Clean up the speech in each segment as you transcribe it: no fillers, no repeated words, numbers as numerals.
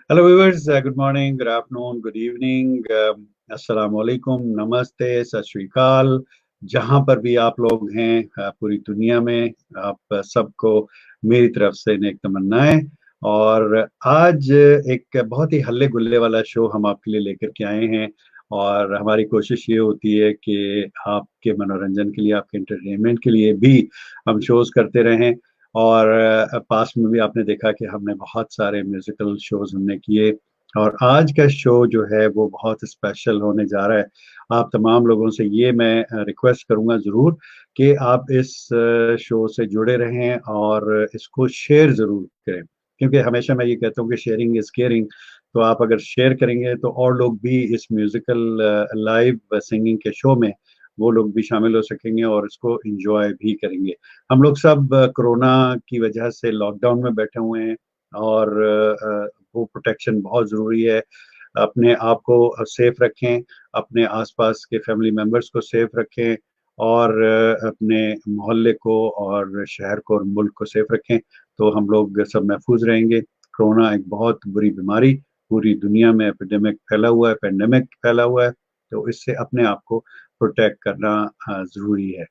Hello viewers, good morning, good afternoon, good evening, अस्सलाम वालेकुम, नमस्ते, सत श्री अकाल। जहां पर भी आप लोग हैं पूरी दुनिया में, आप सबको मेरी तरफ से नेक तमन्नाएं। और आज एक बहुत ही हल्ले गुल्ले वाला शो हम आपके लिए लेकर के आए हैं। और हमारी कोशिश ये होती है कि आपके मनोरंजन के लिए, आपके एंटरटेनमेंट के लिए भी हम शोज करते रहें। और पास में भी आपने देखा कि हमने बहुत सारे म्यूजिकल शोज हमने किए। और आज का शो जो है वो बहुत स्पेशल होने जा रहा है। आप तमाम लोगों से ये मैं रिक्वेस्ट करूंगा ज़रूर कि आप इस शो से जुड़े रहें और इसको शेयर ज़रूर करें, क्योंकि हमेशा मैं ये कहता हूँ कि शेयरिंग इज़ केयरिंग। तो आप अगर शेयर करेंगे तो और लोग भी इस म्यूजिकल लाइव सिंगिंग के शो में वो लोग भी शामिल हो सकेंगे और इसको एंजॉय भी करेंगे। हम लोग सब कोरोना की वजह से लॉकडाउन में बैठे हुए हैं। और वो प्रोटेक्शन बहुत ज़रूरी है। अपने आप को सेफ रखें, अपने आसपास के फैमिली मेंबर्स को सेफ रखें, और अपने मोहल्ले को और शहर को और मुल्क को सेफ रखें। तो हम लोग सब महफूज रहेंगे। कोरोना एक बहुत बुरी बीमारी, पूरी दुनिया में एपिडेमिक फैला हुआ है, पेंडेमिक फैला हुआ है। तो इससे अपने आप को प्रोटेक्ट करना ज़रूरी है।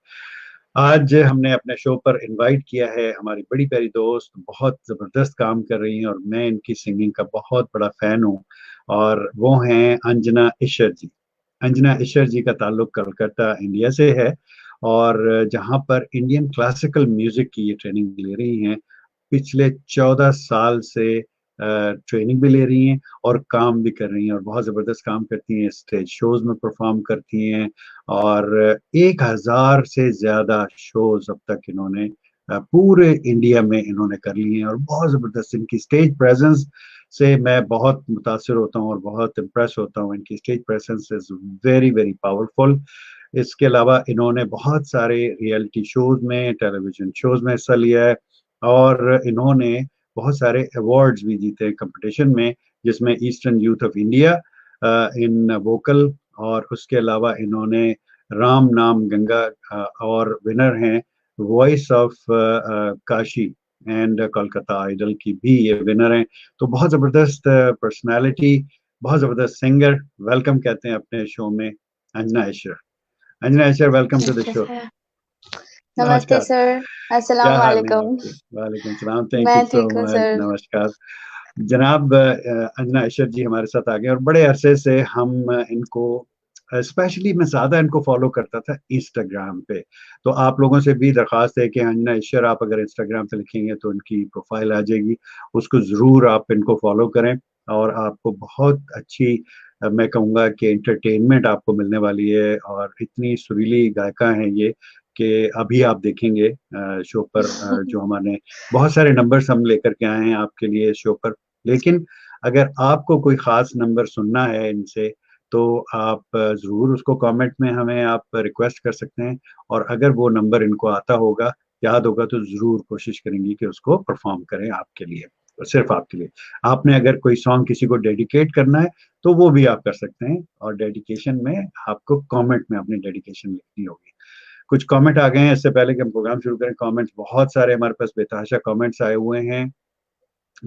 आज हमने अपने शो पर इनवाइट किया है हमारी बड़ी प्यारी दोस्त, बहुत ज़बरदस्त काम कर रही हैं और मैं इनकी सिंगिंग का बहुत बड़ा फ़ैन हूँ। और वो हैं अंजना इशर जी। अंजना इशर जी का ताल्लुक कलकत्ता इंडिया से है। और जहाँ पर इंडियन क्लासिकल म्यूज़िक की ये ट्रेनिंग ले रही हैं। पिछले 14 साल से ट्रेनिंग भी ले रही हैं और काम भी कर रही हैं, और बहुत ज़बरदस्त काम करती हैं, स्टेज शोज़ में परफॉर्म करती हैं। और 1000 से ज़्यादा शोज़ अब तक इन्होंने पूरे इंडिया में इन्होंने कर लिए हैं। और बहुत ज़बरदस्त इनकी स्टेज प्रेजेंस से मैं बहुत मुतासिर होता हूँ और बहुत इम्प्रेस होता हूँ। इनकी stage presence is very very powerful. इसके अलावा इन्होंने बहुत सारे रियलिटी शोज़ में, टेलीविज़न शोज़ में हिस्सा लिया है। और इन्होंने बहुत सारे अवार्ड्स भी जीते हैं कंपटीशन में, जिसमें eastern youth of India in vocal, और उसके अलावा इन्होंने राम नाम गंगा, और विनर हैं voice of Kashi and Kolkata idol की भी ये विनर हैं। तो बहुत ज़बरदस्त पर्सनालिटी, बहुत ज़बरदस्त सिंगर। वेलकम कहते हैं अपने शो में Anjana Ishwar. Anjana Ishwar, welcome to the अच्छा शो। सर। नमस्ते नमस्कार। सर। क्या अस्सलाम हाल है वालेकुम। आपके? वालेकुम सलाम, थैंक यू मैं सो ठीक हूँ मच, सर। नमस्कार। जनाब अंजना अशर जी हमारे साथ आ गए, और बड़े अरसे से हम इनको, स्पेशली मैं ज़्यादा इनको फॉलो करता था इंस्टाग्राम पे। तो आप लोगों से भी दरख्वास्त है कि अंजना अशर आप अगर इंस्टाग्राम पे लिखेंगे तो इनकी प्रोफाइल आ जाएगी, उसको ज़रूर आप इनको फॉलो करें। और आपको बहुत अच्छी, मैं कहूँगा कि एंटरटेनमेंट आपको मिलने वाली है। और इतनी सुरीली गायिका हैं ये कि अभी आप देखेंगे शो पर जो हमारे बहुत सारे नंबर्स हम लेकर के आए हैं आपके लिए शो पर। लेकिन अगर आपको कोई ख़ास नंबर सुनना है इनसे, तो आप ज़रूर उसको कमेंट में हमें आप रिक्वेस्ट कर सकते हैं। और अगर वो नंबर इनको आता होगा, याद होगा, तो ज़रूर कोशिश करेंगे कि उसको परफ़ॉर्म करें आपके लिए, सिर्फ़ आपके लिए। आपने अगर कोई सॉन्ग किसी को डेडिकेट करना है, तो वो भी आप कर सकते हैं। और डेडिकेशन में आपको कमेंट में अपनी डेडिकेशन लिखनी होगी। कुछ कमेंट आ गए हैं, इससे पहले कि हम प्रोग्राम शुरू करें। कमेंट्स बहुत सारे हमारे पास बेतहाशा कमेंट्स आए हुए हैं।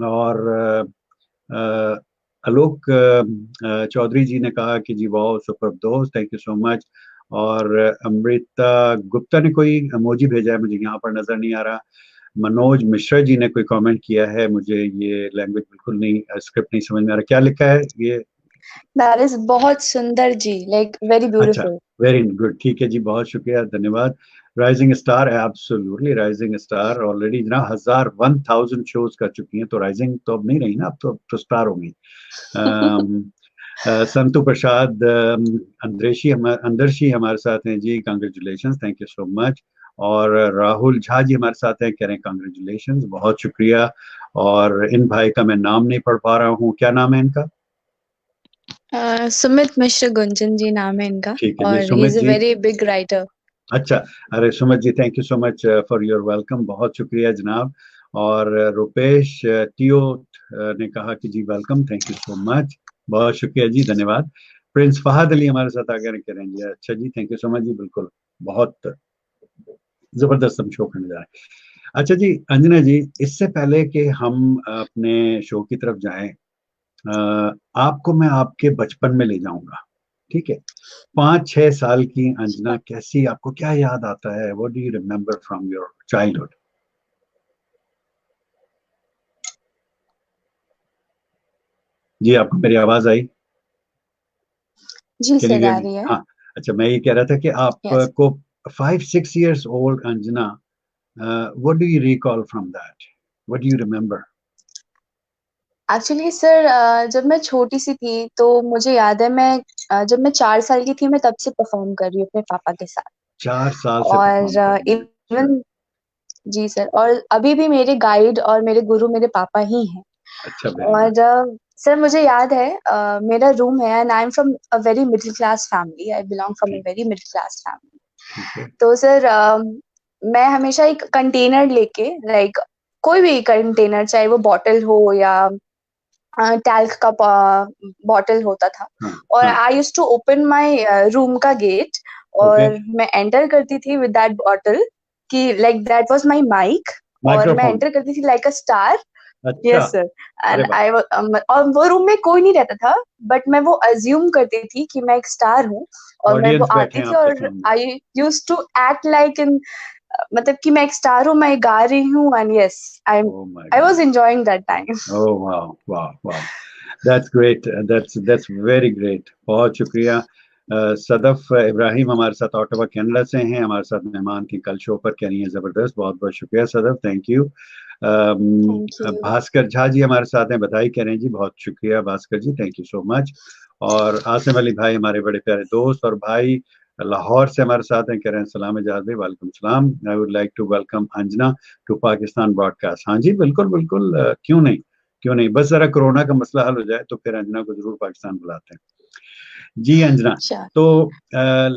और अ, आलोक चौधरी जी ने कहा कि जी वाह सुपर दोस्त, थैंक यू सो मच। और अमृता गुप्ता ने कोई इमोजी भेजा है, मुझे यहाँ पर नजर नहीं आ रहा। मनोज मिश्रा जी ने कोई कमेंट किया है, मुझे ये लैंग्वेज बिल्कुल नहीं, स्क्रिप्ट नहीं समझ में आ रहा क्या लिखा है ये। दैट इज बहुत सुंदर जी, लाइक वेरी अच्छा, ब्यूटीफुल। वेरी गुड, ठीक है जी, बहुत शुक्रिया, धन्यवाद। Rising star, absolutely rising star, already ना 1000 शोज कर चुकी हैं, तो राइजिंग तो अब नहीं रही ना, अब तो स्टार हो गई। अम, संतु प्रसाद अंदरशी हमारे साथ हैं जी, congratulation, thank you so much. और राहुल झा जी हमारे साथ हैं, कह रहे हैं कांग्रेचुलेशन, बहुत शुक्रिया। और इन भाई का मैं नाम नहीं पढ़ पा रहा हूँ, क्या नाम है इनका? सुमित मिश्र गुंजन जी नाम है इनका। ठीक है जी, और ही सुमित इज अ जी। Very big writer. अच्छा, अरे Sumit ji, thank you so much for your welcome, बहुत शुक्रिया जनाब। और रुपेश टियो ने कहा कि जी welcome, thank you so much, बहुत शुक्रिया जी, धन्यवाद। प्रिंस फहद अली हमारे साथ आ गए, कह रहे हैं जी अच्छा जी, थैंक यू सो मच जी, बिल्कुल, बहुत जबरदस्त हम शो करने जा रहे हैं। अच्छा जी अंजना जी, इससे पहले कि हम अपने शो की तरफ जाएं, आपको मैं आपके बचपन में ले जाऊंगा, ठीक है? 5-6 साल की अंजना कैसी, आपको क्या याद आता है? What do you remember from your childhood? जी, आपको मेरी आवाज आई? जी कैन यू सर, हियर आ मी? रही है। हाँ। अच्छा, मैं ये कह रहा था कि यस। आपको 5-6 years old Anjana, what do you recall from that? What do you remember? Actually sir, जब मैं छोटी सी थी तो मुझे याद है, मैं जब मैं 4 साल की थी, मैं तब से परफॉर्म कर रही हूँ अपने पापा के साथ। 4 साल से परफॉर्म कर और रही हैं? अच्छा। इवन, जी सर, और अभी भी मेरे गाइड और मेरे गुरु मेरे पापा ही हैं। अच्छा, वेरी गुड। और सर, मुझे याद है, मेरा रूम है, and I am from a very middle class family. I belong from a ठीक। Very middle class family. ठीक है। तो सर, मैं हमेशा एक कंटेनर लेके, लाइक कोई भी कंटेनर, चाहे वो बॉटल हो या टैल्क का बॉटल होता था, हाँ। और हाँ। I use to open my room का गेट, ओके। और मैं एंटर करती थी विद दैट बॉटल, कि like that was my mic, और मैं माइक्रोफोन। एंटर करती थी लाइक अ स्टार। अच्छा। Yes sir. अरे एंड वाह। और वो रूम में कोई नहीं रहता था, बट मैं वो अज्यूम करती थी कि मैं एक स्टार हूँ, और मैं वो ऑडियंस बैठे आती हैं थी, आपके और सामने। I use to act like in, मतलब कि मैं एक स्टार हूँ, मैं गा रही हूँ, and yes, oh my I was God. Enjoying that time. Oh वाह, वाह, वाह। That's great, that's very great. बहुत शुक्रिया। सदफ इब्राहिम हमारे साथ ऑटोवा कनाडा से हैं, हमारे साथ मेहमान की कल शो पर कह रही हैं, जबरदस्त। बहुत बहुत शुक्रिया Sadaf, thank you. Thank you. Bhaskar Jha ji हमारे साथ हैं, बधाई कह रहे हैं जी, बहुत शुक्रिया भास्कर जी, थैंक यू सो मच। और आसिम अली भाई हमारे बड़े प्यारे दोस्त और भाई लाहौर से हमारे साथ हैं, कह रहे हैं सलाम एजाज भाई, वालेकुम सलाम। I would like to welcome Anjana to Pakistan broadcast. हाँ जी, बिल्कुल बिल्कुल, क्यों नहीं, क्यों नहीं, बस जरा कोरोना का मसला हल हो जाए तो फिर अंजना को जरूर पाकिस्तान बुलाते हैं। जी अंजना, श्योर। तो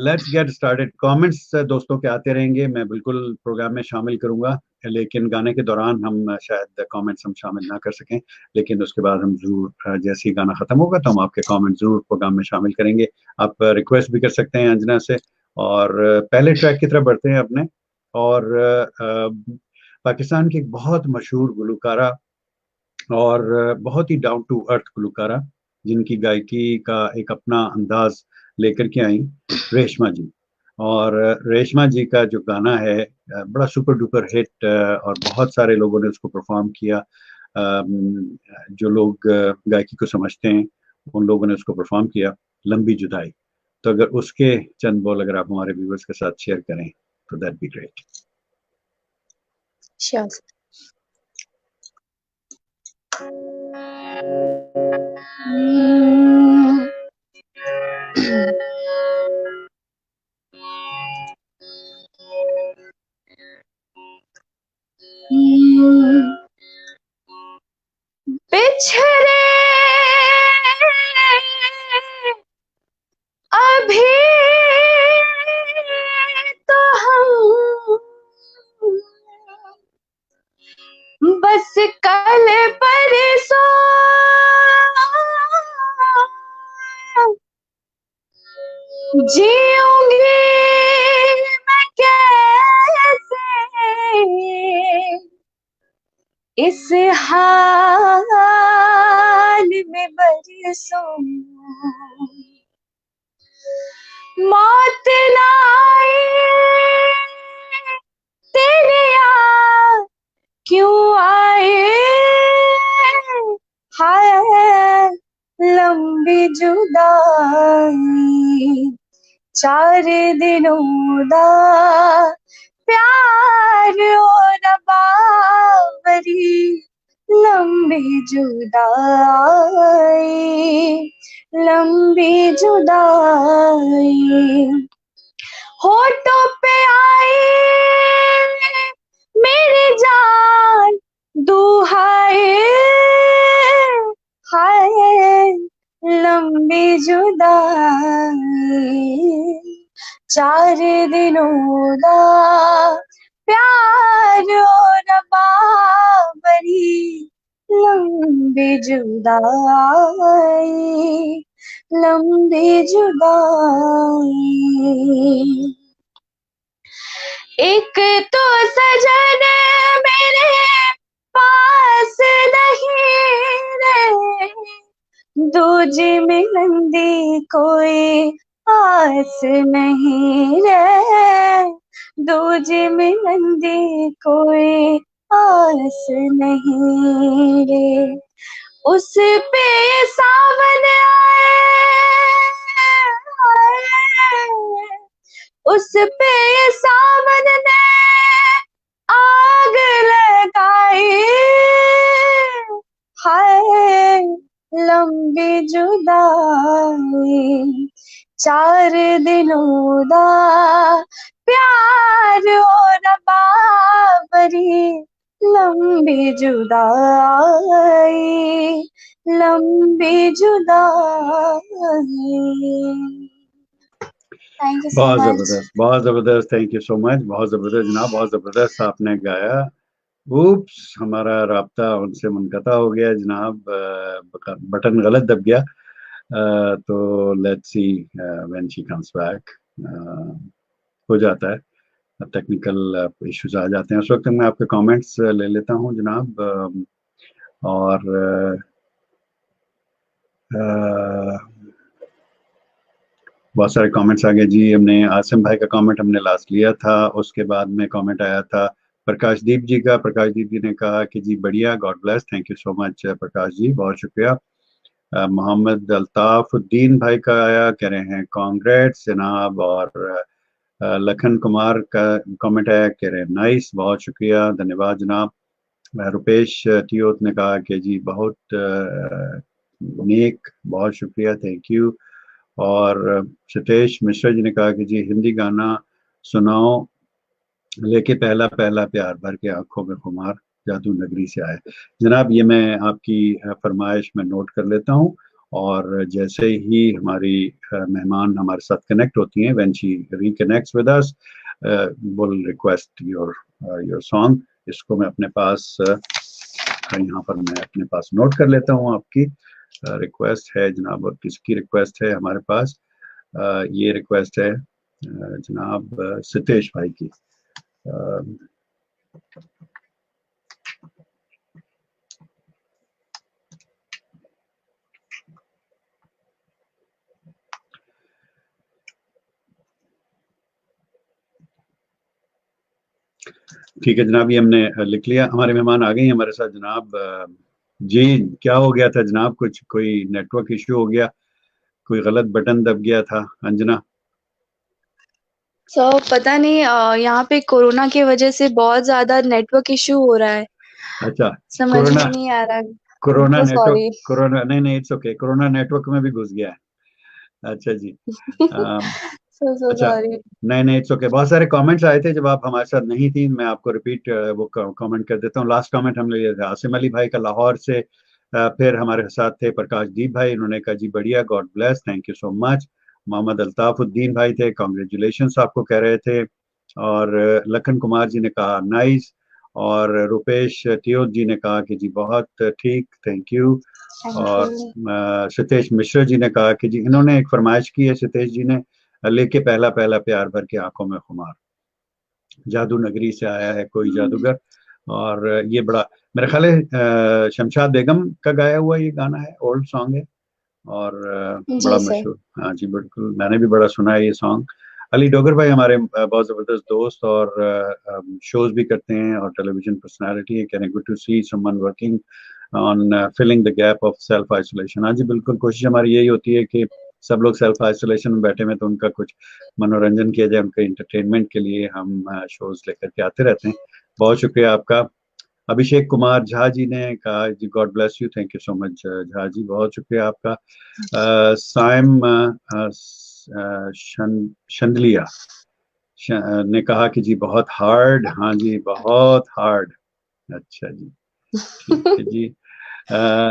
लेट्स गेट स्टार्टेड। कमेंट्स दोस्तों के आते रहेंगे, मैं बिल्कुल प्रोग्राम में शामिल करूंगा, लेकिन गाने के दौरान हम शायद कमेंट्स हम शामिल ना कर सकें, लेकिन उसके बाद हम जरूर जैसे ही गाना खत्म होगा तो हम आपके कमेंट जरूर प्रोग्राम में शामिल करेंगे। आप रिक्वेस्ट भी कर सकते हैं अंजना से। और पहले ट्रैक की तरफ बढ़ते हैं अपने। और पाकिस्तान की एक बहुत मशहूर गुलकारा और बहुत ही डाउन टू अर्थ गुलकारा, जिनकी गायकी का एक अपना अंदाज लेकर के आई, रेशमा जी। और रेशमा जी का जो गाना है बड़ा सुपर डुपर हिट, और बहुत सारे लोगों ने उसको परफॉर्म किया। जो लोग गायकी को समझते हैं उन लोगों ने उसको परफॉर्म किया, लंबी जुदाई। तो अगर उसके चंद बोल अगर आप हमारे व्यूवर्स के साथ शेयर करें तो दैट बी ग्रेट। श्योर। बिछड़े अभी तो हम बस कल परसों जीऊंगी मैं कैसे इस हाल में बरसों, मौत ना आए तेरे यार क्यों आए, हाय लंबी जुदाई, 4 दिनों दा प्यार और बावरी, लंबी जुदाई, लंबी जुदाई, होठों पे आई मेरी जान दुहाई, हाय लंबी जुदाई, 4 दिनों दा प्यार और बावरी, लंबी जुदाई, लंबी जुदाई। एक तो सजन मेरे पास नहीं रे, दूजे मिलन दी कोई आस नहीं रे, दूजे मिलन दी कोई आस नहीं रे, उस पे सावन आए, उस पे सावन ने आग लगाई, हाय लंबी जुदाई, 4 दिनों दा प्यार और बाबरी, लंबी जुदाई, लंबी जुदाई। Thank you so much. बहुत जबरदस्त, थैंक यू सो मच, बहुत जबरदस्त जनाब, बहुत जबरदस्त आपने गाया। उप्स, हमारा राब्ता उनसे मुनक़ता हो गया जनाब, बटन गलत दब गया। तो let's see when she comes back. हो जाता है, टेक्निकल इश्यूज आ जाते हैं। उस वक्त मैं आपके कमेंट्स ले लेता हूं जनाब। और बहुत सारे कमेंट्स आ गए जी। हमने आसिम भाई का कमेंट हमने लास्ट लिया था, उसके बाद में कमेंट आया था प्रकाशदीप जी का। प्रकाशदीप जी ने कहा कि जी बढ़िया, God bless, thank you so much Prakash ji, बहुत शुक्रिया। मोहम्मद अल्ताफुद्दीन भाई का आया, कह रहे हैं कांग्रेट्स जनाब। और लखन कुमार का कमेंट आया, कह रहे हैं नाइस, बहुत शुक्रिया, धन्यवाद जनाब। रुपेश तियोत ने कहा कि जी बहुत नेक, बहुत शुक्रिया, थैंक यू। और सतेश मिश्रा जी ने कहा कि जी हिंदी गाना सुनाओ, लेके पहला पहला प्यार भर के आंखों में खुमार, जादू नगरी से आए। जनाब ये मैं आपकी फरमाइश में नोट कर लेता हूँ, और जैसे ही हमारी मेहमान हमारे साथ कनेक्ट होती हैं, when she reconnects with us, will request your your song. इसको मैं अपने पास यहाँ पर मैं अपने पास नोट कर लेता हूँ। आपकी रिक्वेस्ट है जनाब, और किसकी रिक्वेस्ट है हमारे पास? ये रिक्वेस्ट है जनाब सतेश भाई की। ठीक है जनाब, ये हमने लिख लिया। हमारे मेहमान आ गए हैं हमारे साथ जनाब। जी क्या हो गया था जनाब? कुछ कोई नेटवर्क इशू हो गया, कोई गलत बटन दब गया था अंजना? सो पता नहीं, यहाँ पे कोरोना की वजह से बहुत ज्यादा नेटवर्क इशू हो रहा है, अच्छा, समझ कोरोना, में नहीं आ रहा। Corona so network, sorry. Corona नहीं नहीं इट्स ओके, कोरोना नेटवर्क में भी घुस गया है। अच्छा जी। सो अच्छा, सॉरी। नहीं नहीं इट्स ओके। बहुत सारे कमेंट्स आए थे जब आप हमारे साथ नहीं थी, मैं आपको रिपीट वो कमेंट कर देता हूँ। लास्ट कमेंट हमने लिया था आसिम अली भाई का लाहौर से। फिर हमारे साथ थे प्रकाशदीप भाई, उन्होंने कहा जी बढ़िया, God bless, thank you so much. Mohammad Altafuddin भाई थे, कॉन्ग्रेचुलेशंस आपको कह रहे थे। और लखन कुमार जी ने कहा नाइस। और रुपेश तियोत जी ने कहा कि जी बहुत ठीक, थैंक यू। थैंक और यू। सतेश मिश्रा जी ने कहा कि जी इन्होंने एक फरमाइश की है सतेश जी ने, लेके पहला पहला प्यार भर के आंखों में खुमार, जादू नगरी से आया है कोई जादूगर। और ये बड़ा, मेरा ख्याल है शमशाद बेगम का गाया हुआ ये गाना है, ओल्ड सॉन्ग है, और जी बड़ा सर। मशहूर। हाँ जी बिल्कुल, मैंने भी बड़ा सुना है ये सॉन्ग। अली डोगर भाई हमारे बहुत ज़बरदस्त दोस्त, और शोज भी करते हैं, और टेलीविजन पर्सनालिटी है। Can good to see someone working on filling the gap of self isolation. हाँ जी बिल्कुल, कोशिश हमारी यही होती है कि सब लोग सेल्फ आइसोलेशन में बैठे में, तो उनका कुछ मनोरंजन किया जाए, उनके इंटरटेनमेंट के लिए हम शोज लेकर के आते रहते हैं। बहुत शुक्रिया आपका। अभिषेक कुमार झा जी ने कहा जी God bless you, thank you so much Jha ji, बहुत शुक्रिया आपका। साइम शंदलिया ने कहा कि जी बहुत हार्ड, हाँ जी बहुत हार्ड। अच्छा जी, ठीक है जी।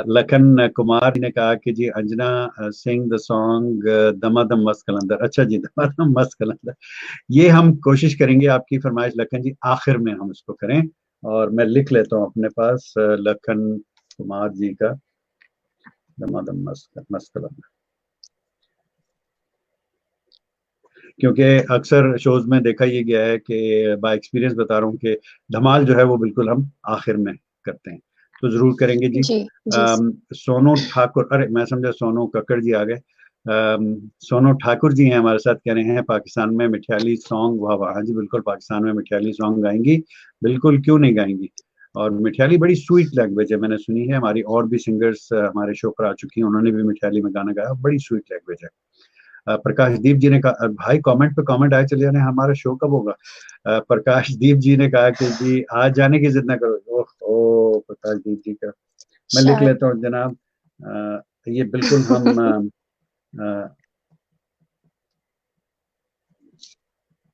लखन कुमार ने कहा कि जी अंजना सिंग द सॉन्ग दमादम मस्त कलंदर। अच्छा जी, दमादम मस्त कलंदर, ये हम कोशिश करेंगे, आपकी फरमाइश लखन जी, आखिर में हम इसको करें। और मैं लिख लेता हूँ अपने पास लखन कुमार जी का दमादम मस्त मस्त कलंदर, क्योंकि अक्सर शोज में देखा ये गया है कि बाय एक्सपीरियंस बता रहा हूँ कि धमाल जो है वो बिल्कुल हम आखिर में करते हैं। तो जरूर करेंगे जी। जी जी सोनू ठाकुर, अरे मैं समझा सोनू कक्कड़ जी आ गए। सोनू ठाकुर जी हैं हमारे साथ, कह रहे हैं पाकिस्तान में मिठियाली सॉन्ग, वाह वाह, हाँ जी बिल्कुल, पाकिस्तान में मिठियाली सॉन्ग गाएंगी, बिल्कुल क्यों नहीं गाएंगी। और मिठियाली बड़ी स्वीट लैंग्वेज है, मैंने सुनी है, हमारी और भी सिंगर्स हमारे शो पर आ चुकी हैं, उन्होंने भी मिठियाली में गाना गाया, बड़ी स्वीट लैंग्वेज है। प्रकाश दीप जी ने कहा, भाई कमेंट पे कमेंट आए चले जाने, हमारा शो कब होगा। प्रकाश दीप जी ने कहा कि जी आज जाने की जिद ना करो। ओह प्रकाश दीप जी का मैं लिख शायद। लेता हूँ जनाब। ये बिल्कुल हम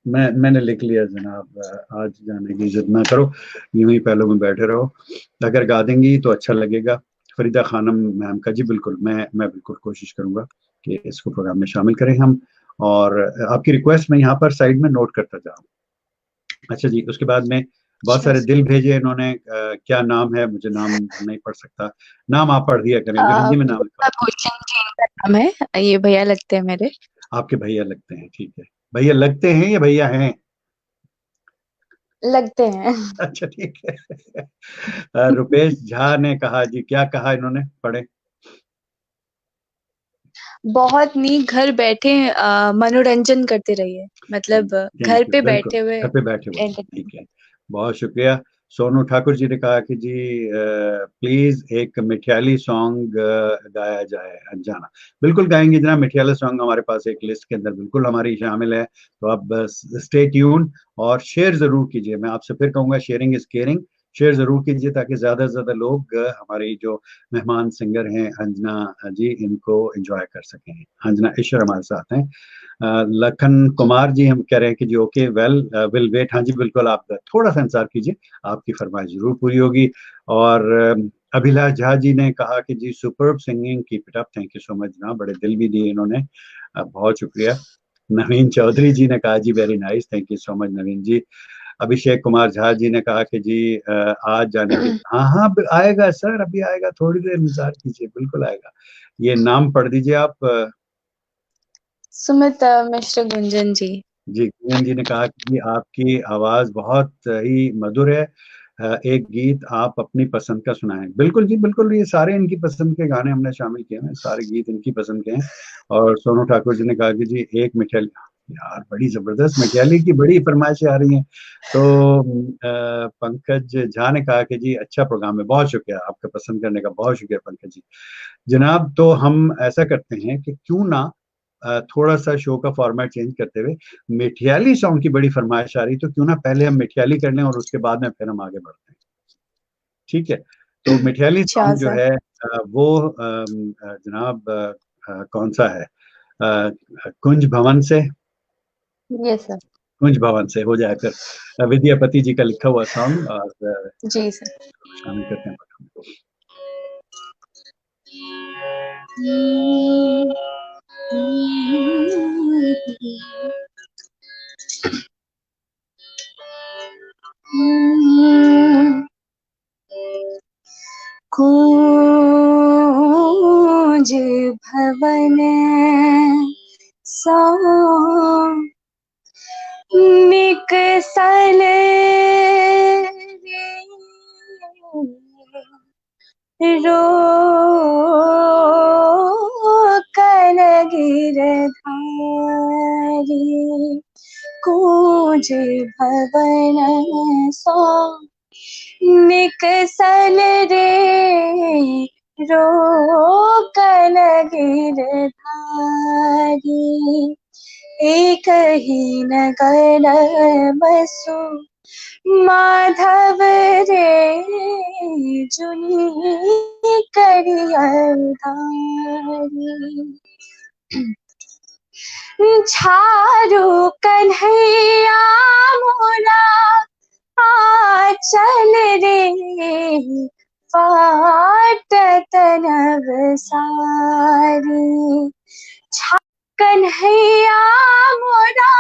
मैंने लिख लिया जनाब, आज जाने की जिद ना करो, यूं ही पहलों में बैठे रहो, अगर गा देंगी तो अच्छा लगेगा। फरीदा खानम मैम का, जी बिल्कुल, मैं बिल्कुल कोशिश करूंगा कि इसको प्रोग्राम में शामिल करें हम, और आपकी रिक्वेस्ट मैं यहाँ पर साइड में नोट करता जा रहा हूँ। अच्छा जी, उसके बाद में बहुत Sure, सारे sir. दिल भेजे इन्होंने, क्या नाम है, मुझे नाम नहीं पढ़ सकता, नाम आप पढ़ दिया करें, जो हिंदी में नाम लिखा मेरा गुलशन जी इनका नाम है, ये भैया लगते हैं मेरे। आपके भैया लगते हैं, ठीक है, भैया लगते हैं या भैया हैं। लगते हैं। अच्छा ठीक है। रुपेश झा ने कहा जी, क्या कहा इन्होंने, पढ़े। बहुत नीक, घर बैठे मनोरंजन करते रहिए, मतलब घर थैंक यू, पे बिल्कुल बैठे हुए घर पे बैठे हुए, एंटरटेन। ठीक है, बहुत शुक्रिया। सोनू ठाकुर जी ने कहा कि जी प्लीज एक मिठियाली सॉन्ग गाया जाए अनजाना, बिल्कुल गाएंगे जनाब, मिठियाला सॉन्ग हमारे पास एक लिस्ट के अंदर बिल्कुल हमारी शामिल है, तो आप बस स्टे ट्यून और शेयर जरूर कीजिए, मैं आपसे फिर कहूंगा शेयरिंग इज केयरिंग, शेयर जरूर कीजिए ताकि ज्यादा से ज्यादा लोग हमारी जो मेहमान सिंगर हैं अंजना जी, इनको एंजॉय कर सकें। अंजना ईश्वर हमारे साथ हैं। लखन कुमार जी हम कह रहे हैं कि जी ओके वेल विल वेट, हाँ जी बिल्कुल, आप थोड़ा सा इंतजार कीजिए, आपकी फरमाइश जरूर पूरी होगी। और अभिलाष झा जी ने कहा कि जी superb singing, keep it up, thank you so much ना, बड़े दिल भी दिए इन्होंने, बहुत शुक्रिया। नवीन चौधरी जी ने कहा जी very nice, thank you so much Naveen ji. Abhishek Kumar Jha ji ने कहा कि जी आज जाने की, हाँ हाँ आएगा सर, अभी आएगा, थोड़ी देर इंतजार कीजिए, बिल्कुल आएगा। ये नाम पढ़ दीजिए आप। सुमित मिश्र गुंजन जी। जी कुंदन जी ने कहा कि आपकी आवाज बहुत ही मधुर है, एक गीत आप अपनी पसंद का सुनाएं। बिल्कुल जी बिल्कुल, ये सारे इनकी पसंद के गाने हमने शामिल किए हैं, सारे गीत इनकी पसंद के हैं। और सोनू ठाकुर जी ने कहा कि जी एक मिठाई, यार बड़ी जबरदस्त मिठाई की बड़ी फरमाइशें आ रही हैं। तो पंकज झा ने कहा कि जी अच्छा प्रोग्राम है, बहुत शुक्रिया आपका पसंद करने का, बहुत शुक्रिया पंकज जी। जनाब तो हम ऐसा करते हैं कि क्यों ना थोड़ा सा शो का फॉर्मेट चेंज करते हुए, मिठियाली सॉन्ग की बड़ी फरमाइश आ रही, तो क्यों ना पहले हम मिठियाली कर लें और उसके बाद में फिर हम आगे बढ़ते हैं, ठीक है। तो मिठियाली श्योर सॉन्ग जो सर। है वो जनाब कौन सा है, कुंज भवन से, यस सर। कुंज भवन से हो जाए फिर, विद्यापति जी का लिखा हुआ सॉन्ग, और जी सर। शामिल करते हैं। कुंज भवन सो निकसल रो कल गिरधारी कूज भवन सो निकसल रे रो कल गिरधारी एक ही नगर बसु माधव रे जुनी करियधारी झारू कन्हैया मोरा चल रे फाटत नवसारी कन्हैया मोरा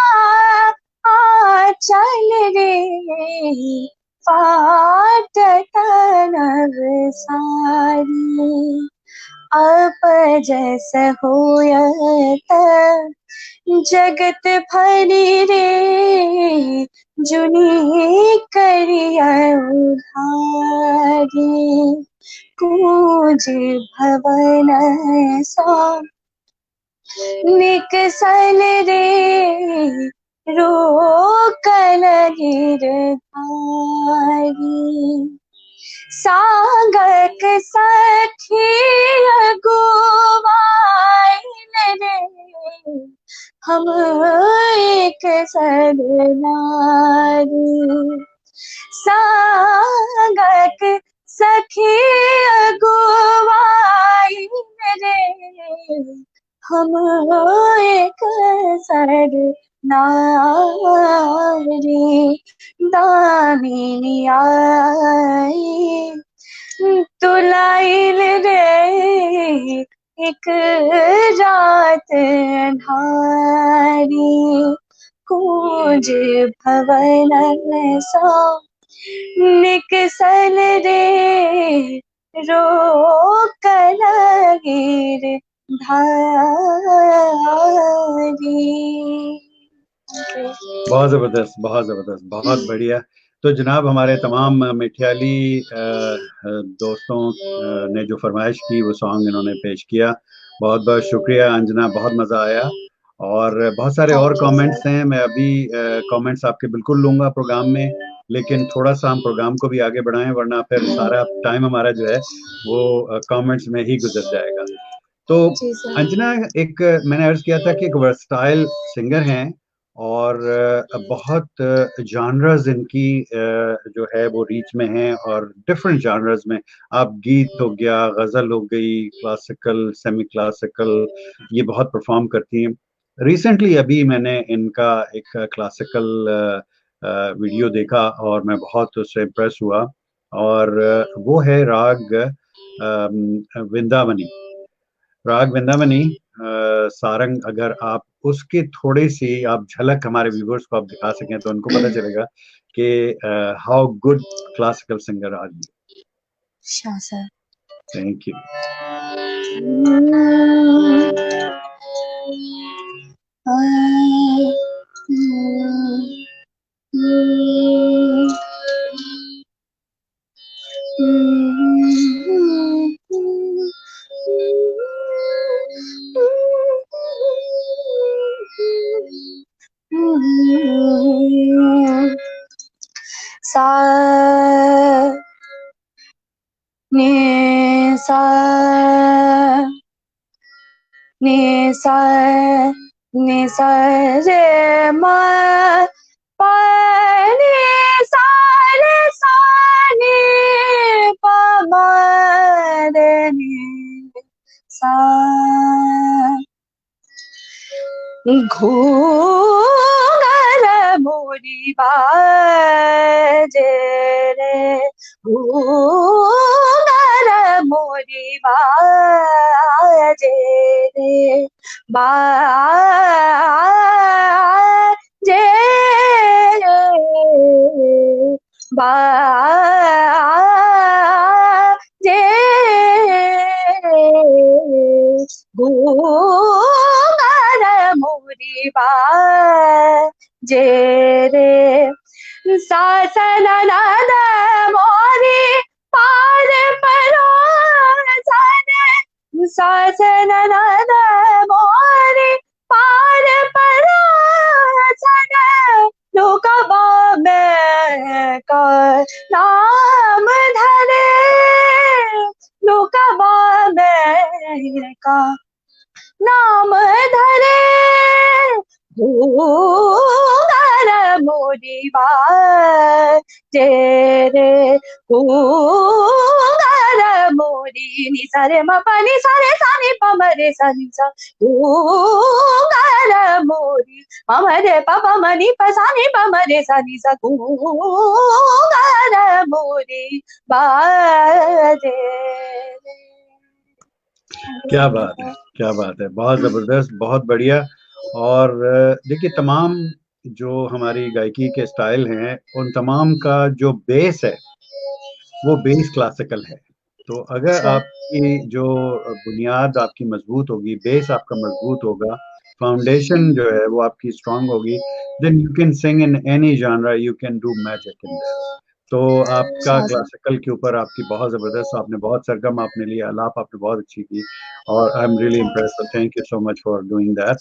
चल रे फाटत नवसारी अब जैस होयत जगत भरी रे जुनी करिया उधारी कूज भवन सा निकसल रे रोकन गिरधारी सागक सखी अगुवाइन रे हम एक सरनारी सागक सखी अगुवाइन रे हम एक सरनारी दामिनी आई तुलाइल रे एक रात अन्हारी कूज भवन सा निकसल रे रोकन गिरधारी। बहुत जबरदस्त, बहुत जबरदस्त, बहुत बढ़िया। तो जनाब हमारे तमाम मिठियाली दोस्तों ने जो फरमाइश की वो सॉन्ग इन्होंने पेश किया। बहुत बहुत शुक्रिया अंजना, बहुत मजा आया। और बहुत सारे और कमेंट्स हैं, मैं अभी कमेंट्स आपके बिल्कुल लूंगा प्रोग्राम में, लेकिन थोड़ा सा हम प्रोग्राम को भी आगे बढ़ाएं, वरना फिर सारा टाइम हमारा जो है वो कमेंट्स में ही गुजर जाएगा। तो अंजना, एक मैंने अर्ज किया था कि एक वर्सटाइल सिंगर हैं और बहुत जॉनर्स इनकी जो है वो रीच में हैं, और डिफरेंट जॉनर्स में, आप गीत हो गया, गजल हो गई, क्लासिकल, सेमी क्लासिकल, ये बहुत परफॉर्म करती हैं। रिसेंटली अभी मैंने इनका एक क्लासिकल वीडियो देखा और मैं बहुत उससे इम्प्रेस हुआ, और वो है राग विंदावनी। राग विंदावनी सारंग, अगर आप उसके थोड़ी सी आप झलक हमारे व्यूवर्स को आप दिखा सकें तो उनको पता चलेगा कि how good classical singer are you. Thank you. सा ने सा ने सा ने सा रे मा पा ने सा रे सा ने पा मा रे ने सा घूंघर मोरी बाजे रे घूंघर मोरी बाजे रे बाजे बाजे घूंघर मोरी बाजे रे सासन नद मोरी पार परोसन सासन नद मोरी पार परोसन लोकबा में का नाम धरे लोकबा में का नाम धरे घूंघर मोरी बाजे रे घूंघर मोरी नि सा रे म प नि सा रे सा नि प म रे सा नि सा घूंघर मोरी म म रे प प म नि प सा नि प म रे सा नि सा घूंघर मोरी बाजे रे। क्या बात है, क्या बात है, बहुत जबरदस्त, बहुत बढ़िया। और देखिए तमाम जो हमारी गायकी के स्टाइल हैं उन तमाम का जो बेस है वो बेस क्लासिकल है। तो अगर आपकी जो बुनियाद आपकी मजबूत होगी, बेस आपका मजबूत होगा, फाउंडेशन जो है वो आपकी स्ट्रांग होगी, then you can sing in any genre, you can do magic in that. तो आपका क्लासिकल के ऊपर आपकी बहुत जबरदस्त, आपने बहुत सरगम आपने लिया, आलाप आपने बहुत अच्छी की, और I am really impressed, thank you so much for doing that.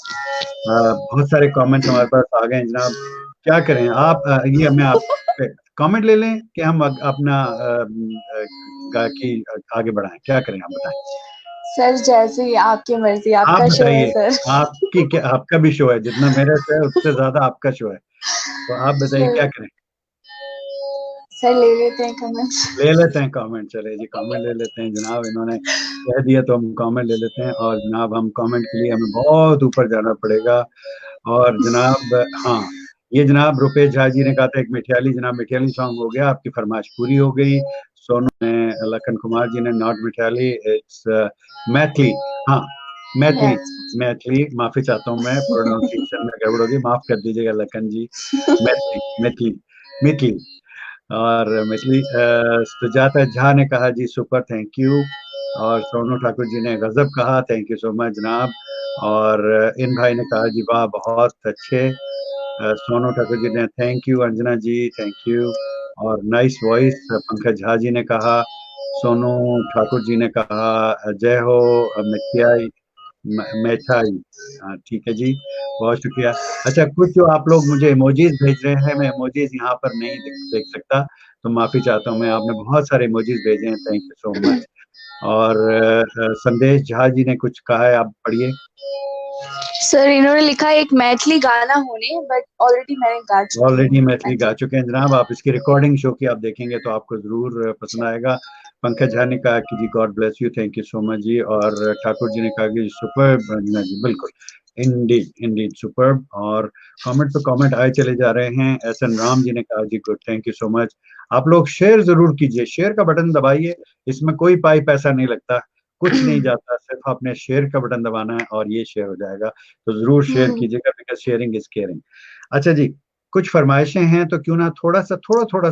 बहुत सारे कमेंट्स हमारे पास आ गए हैं जनाब, क्या करें आप, ये मैं आप कमेंट ले लें कि हम अपना गायकी आगे बढ़ाएं, क्या करें आप बताएं। सर जैसे आपकी मर्जी, आप आपका शो है बताइए, सर। आपकी क्या, आपका भी शो है, जितना मेरा शो है उससे ज्यादा आपका शो है, तो आप बताइए क्या करें। सर ले लेते हैं कमेंट्स। ले लेते हैं कमेंट, चले जी कमेंट ले लेते हैं जनाब, इन्होंने कह दिया तो हम कमेंट ले लेते हैं। और जनाब हम कमेंट के लिए हमें बहुत ऊपर जाना पड़ेगा। और जनाब हाँ, ये जनाब रुपेश झा जी ने कहा था एक मिठियाली, जनाब मिठियाली सॉन्ग हो गया, आपकी फरमाइश पूरी हो गई। सोनू ने, लखन कुमार जी ने नॉट मिठियाली, इट्स मैथिली, हाँ मैथिली, मैथिली, माफी चाहता हूँ मैं, प्रोनाउंसिएशन में गड़बड़ होगी, माफ कर दीजिएगा लखन जी। मैथिली, मैथिली, मैथिली। और मैथिली, सुजाता झा ने कहा जी सुपर, थैंक यू। और सोनू ठाकुर जी ने गजब कहा, थैंक यू सो मच जनाब। और इन भाई ने कहा जी वाह बहुत अच्छे। सोनू ठाकुर जी ने thank you, Anjana ji thank you. और नाइस वॉइस, पंकज झा जी ने कहा। सोनू ठाकुर जी ने कहा जय हो मिठियाई, मैथाई। हाँ ठीक है जी, बहुत शुक्रिया। अच्छा, कुछ जो आप लोग मुझे इमोजीज भेज रहे हैं, मैं इमोजीज यहाँ पर नहीं देख सकता, तो माफी चाहता हूँ मैं, आपने बहुत सारे इमोजीज भेजे हैं, थैंक यू सो मच। और संदेश झा जी ने कुछ कहा है, आप पढ़िए। सर इन्होंने लिखा है एक मैथिली गाना होने, बट ऑलरेडी मैंने गा चुकी हूँ ऑलरेडी मैथिली गा मैथिली। चुके हैं जनाब, आप इसकी रिकॉर्डिंग शो की आप देखेंगे तो आपको जरूर पसंद आएगा। पंकज झा ने कहा कि जी God bless you, thank you so much जी। और ठाकुर जी ने कहा कि सुपर जी, बिल्कुल, इंडीड इंडीड सुपर। और कमेंट पे कमेंट आए चले जा रहे हैं। एस एन राम जी ने कहा जी good, thank you so much. आप लोग शेयर जरूर कीजिए, शेयर का बटन दबाइए, इसमें कोई पाई पैसा नहीं लगता, कुछ नहीं जाता, सिर्फ आपने शेयर का बटन दबाना है और ये शेयर हो जाएगा। तो जरूर शेयर कीजिएगा, बिकॉज शेयरिंग इज केयरिंग। अच्छा जी, कुछ फरमाइशें हैं तो क्यों ना थोड़ा सा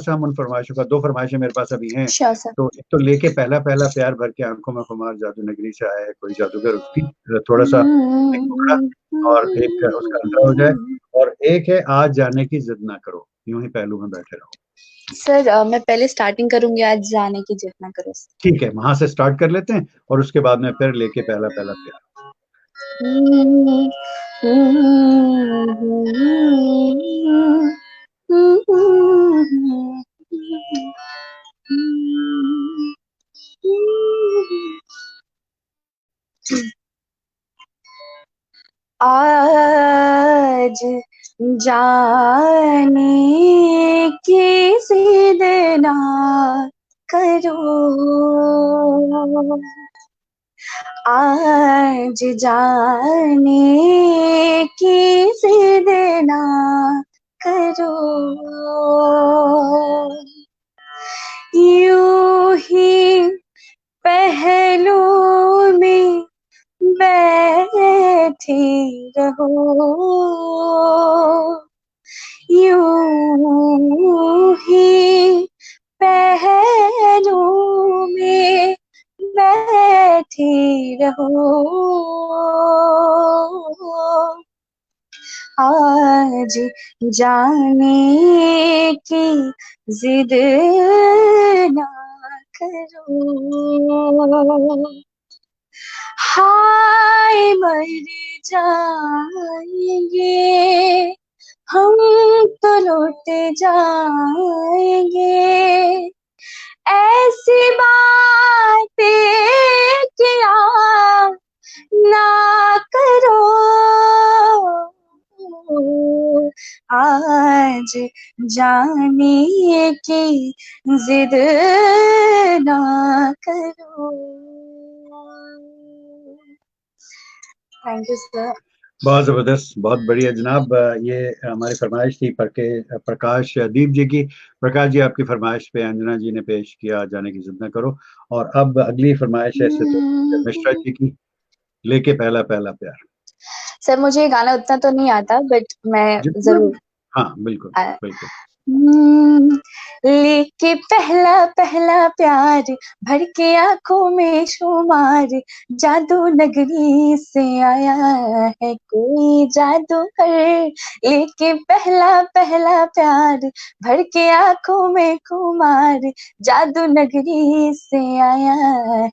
हम उन फरमाइशों का, दो फरमाइशें मेरे पास अभी हैं। Sure sir. तो एक तो लेके पहला पहला प्यार भर के आंखों में खुमार, जादू नगरी से आया है कोई जादूगर, उसकी थोड़ा सा एक टुकड़ा, और एक उसका अंतरा हो जाए। और एक है आज जाने की जिद ना करो, यूं ही पहलू में बैठे रहो। सर मैं पहले स्टार्टिंग करूंगी, आज जाने की जितना करो। ठीक है, वहां से स्टार्ट कर लेते हैं और उसके बाद में फिर लेके पहला पहला प्यार। आज जाने की जिद ना करो, आज जाने की जिद ना करो, यूं ही पहलू में बैठी रहो, यूं ही पहलू में बैठी रहो, आज जाने की जिद ना करो, हाय मर जाएंगे हम तो लौट जाएंगे, ऐसी बातें किया ना करो, आज जाने की जिद ना करो। Thank you sir. बहुत जबरदस्त, बहुत बढ़िया जनाब। ये हमारी फरमाइश थी प्रकाश दीप जी की। प्रकाश जी आपकी फरमाइश पे अंजना जी ने पेश किया जाने की जिद न करो। और अब अगली फरमाइश है मिश्रा जी की, लेके पहला पहला प्यार। सर मुझे ये गाना उतना तो नहीं आता, बट मैं जितना, जरूर हाँ बिल्कुल, बिल्कुल। हम्म, लेके पहला पहला प्यार, भर के आंखों में शुमार, जादू नगरी से आया है कोई जादूगर। लेके पहला पहला प्यार, भर के आंखों में खुमार, जादू नगरी से आया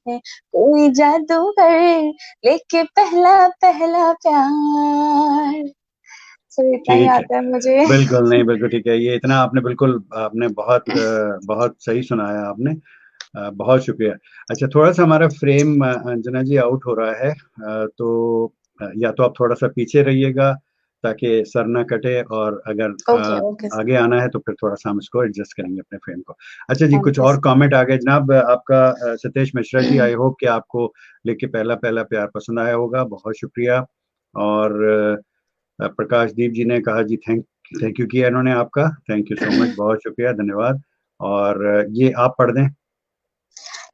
है कोई जादूगर, लेके पहला पहला प्यार। सिर्फ इतना ही ठीक है, आता है मुझे। बिल्कुल नहीं, बिल्कुल ठीक है। ये इतना आपने बिल्कुल, आपने बहुत बहुत सही सुनाया आपने। बहुत शुक्रिया। अच्छा, थोड़ा सा हमारा फ्रेम अंजना जी आउट हो रहा है, तो या तो आप थोड़ा सा पीछे रहिएगा ताकि सर ना कटे, और अगर ओके ओके सर। आगे आना है तो फिर थोड़ा सा हम इसको एडजस्ट करेंगे अपने फ्रेम को। अच्छा जी, कुछ ओके और कमेंट आ गए जनाब आपका। सतीश मिश्रा जी, आई होप कि आपको लेके पहला पहला प्यार पसंद आया होगा, बहुत शुक्रिया। और प्रकाश दीप जी ने कहा जी थैंक थैंक यू किया इन्होंने आपका, थैंक यू सो मच, बहुत शुक्रिया, धन्यवाद। और ये आप पढ़ दें।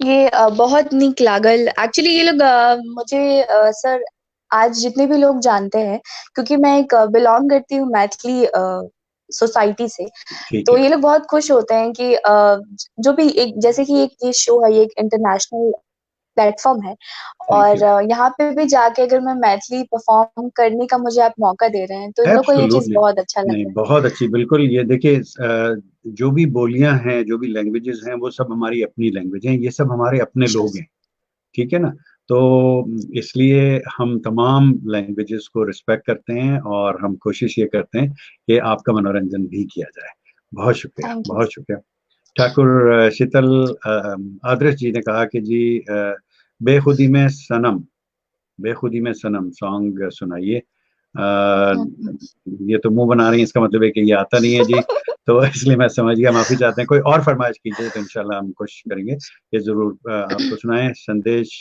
ये बहुत नीक लागल एक्चुअली। ये लोग मुझे सर आज जितने भी लोग जानते हैं, क्योंकि मैं एक बिलोंग करती हूँ मैथिली सोसाइटी से, ठीक तो है। ये लोग बहुत खुश होते हैं कि जो भी एक जैसे कि एक ये शो है, ये एक इंटरनेशनल प्लेटफॉर्म है, थैंक और यू। यहाँ पे भी जाके अगर मैं मैथिली परफॉर्म करने का मुझे आप मौका दे रहे हैं, तो इन लोग को ये चीज एब्सोल्युटली। बहुत अच्छा लग नहीं, रहा है। बहुत अच्छी, बिल्कुल। ये देखिए, जो भी बोलियां हैं, जो भी लैंग्वेजेस हैं, वो सब हमारी अपनी लैंग्वेज हैं, ये सब हमारे अपने लोग हैं। ठीक है ना? तो इसलिए हम तमाम लैंग्वेजेस को रिस्पेक्ट करते हैं, और हम कोशिश ये करते हैं कि आपका मनोरंजन भी किया जाए। बहुत शुक्रिया, थैंक यू। बहुत शुक्रिया। ठाकुर शीतल आदर्श जी ने कहा कि जी बेखुदी में सनम, बेखुदी में सनम सॉन्ग सुनाइए। ये तो मुंह बना रही है, इसका मतलब है कि ये आता नहीं है जी। तो इसलिए मैं समझ गया, माफी चाहते हैं। कोई और फरमाइश कीजिए तो इंशाल्लाह हम कोशिश करेंगे ये जरूर आपको सुनाएं। संदेश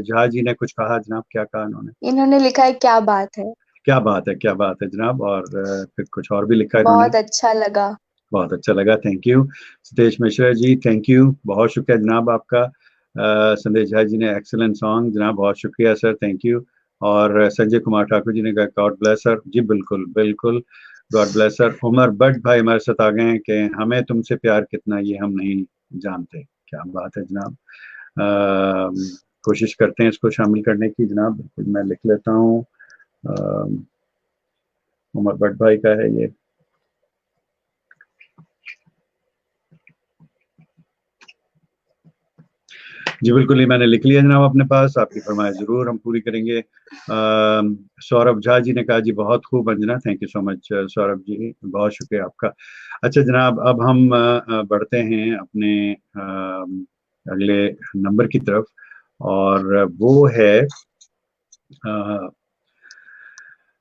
झा जी ने कुछ कहा जनाब, क्या कहा उन्होंने? इन्होंने लिखा है क्या बात है। क्या बात है, क्या बात है जनाब। और फिर कुछ और भी लिखा है इन्होंने। बहुत अच्छा लगा। बहुत अच्छा लगा, thank you. Satish Mishra ji, thank you, बहुत शुक्रिया जनाब आपका। संदेश झा जी ने एक्सेलेंट सॉन्ग जनाब, बहुत शुक्रिया सर, थैंक यू। और संजय कुमार ठाकुर जी ने कहा गॉड ब्लेस सर, जी बिल्कुल बिल्कुल, god bless sir. Umar Butt भाई हमारे साथ आ गए हैं कि हमें तुमसे प्यार कितना ये हम नहीं जानते। क्या बात है जनाब। कोशिश करते हैं इसको शामिल करने की जनाब, बिल्कुल मैं लिख लेता हूँ। अ, उमर बट भाई का है ये। जी बिल्कुल, ही मैंने लिख लिया जनाब अपने पास, आपकी फरमाइश जरूर हम पूरी करेंगे। सौरभ झा जी ने कहा जी बहुत खूब Anjana, thank you so much Saurabh ji, बहुत शुक्रिया आपका। अच्छा जनाब, अब हम बढ़ते हैं अपने अगले नंबर की तरफ, और वो है अ,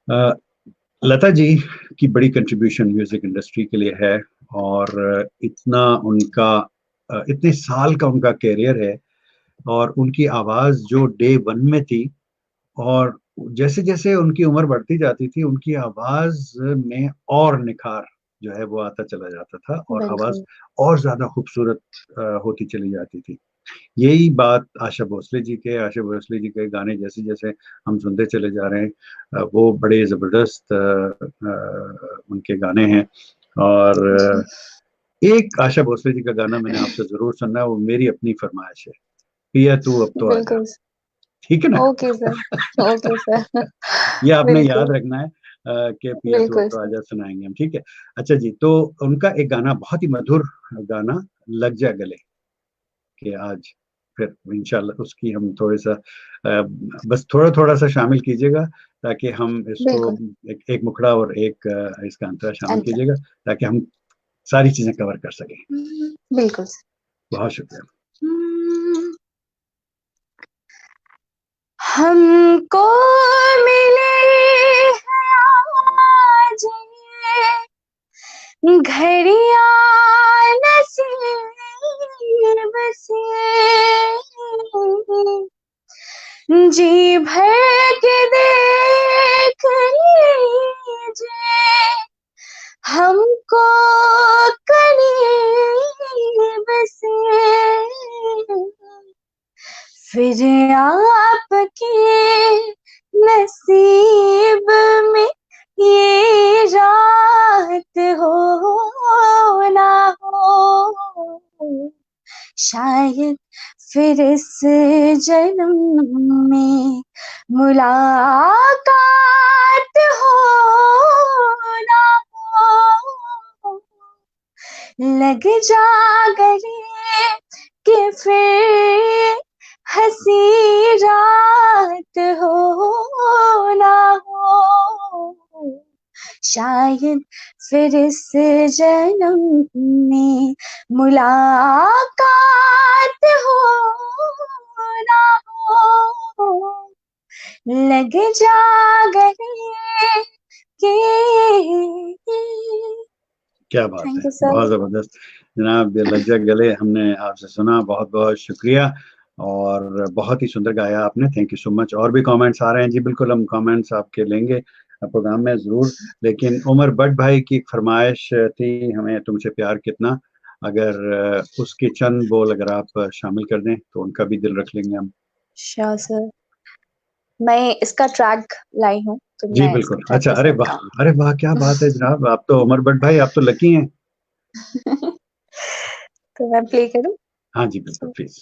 अ, लता जी की बड़ी कंट्रीब्यूशन म्यूजिक इंडस्ट्री के लिए है। और इतना उनका इतने साल का उनका कैरियर है, और उनकी आवाज जो डे वन में थी, और जैसे जैसे उनकी उम्र बढ़ती जाती थी, उनकी आवाज में और निखार जो है वो आता चला जाता था, और आवाज बिल्कुल। और ज्यादा खूबसूरत होती चली जाती थी। यही बात आशा भोसले जी के गाने जैसे जैसे हम सुनते चले जा रहे हैं, वो बड़े जबरदस्त उनके गाने हैं। और जी। एक आशा भोसले जी का गाना मैंने आपसे जरूर सुनना है, वो मेरी अपनी फरमाइश है, पिया तू अब तो आजा। बिल्कुल। ठीक है ना? Okay sir. Okay sir. ये आपने याद बिल्कुल। रखना है कि पिया तू अब बिल्कुल तो सर। आजा सुनाएंगे हम, ठीक है? अच्छा जी, तो उनका एक गाना, बहुत ही मधुर गाना, लग जा गले, कि आज फिर इंशाल्लाह उसकी हम थोड़ा सा बस थोड़ा थोड़ा सा शामिल कीजिएगा, ताकि हम इसको बिल्कुल। एक मुखड़ा और एक इसका अंतरा शामिल अंतर। कीजिएगा, ताकि हम सारी चीजें कवर कर सकें। बिल्कुल सर। बहुत शुक्रिया। हमको मिले हैं आज ये घड़ियां नसीब से, जी भर के देख लीजिए हमको करीब से, फिर आपके नसीब में ये रात हो लग जा गले कि फिर हंसी रात हो ना हो, शायद फिर इस जन्म में मुलाकात हो ना हो, लग जा गले के। क्या बात थैंक है, यू सर। बहुत जबरदस्त जनाब। ये लग जा गले हमने आपसे सुना, बहुत बहुत शुक्रिया और बहुत ही सुंदर गाया आपने। Thank you so much. और भी कमेंट्स आ रहे हैं जी, बिल्कुल हम कमेंट्स आपके लेंगे प्रोग्राम में जरूर। लेकिन उमर बट भाई की एक फरमाइश थी, हमें तुमसे प्यार कितना, अगर उसके चंद बोल अगर आप शामिल कर दें तो उनका भी दिल रख लेंगे हम। श्योर सर, मैं इसका ट्रैक लाई हूँ तो जी मैं इसका बिल्कुल। ट्रैक अच्छा, के अरे साथ वाह, गाऊंगी। अरे वाह, क्या बात है जनाब, आप तो उमर बट भाई आप तो लकी हैं। तो मैं प्ले करूँ? हाँ जी बिल्कुल, प्लीज।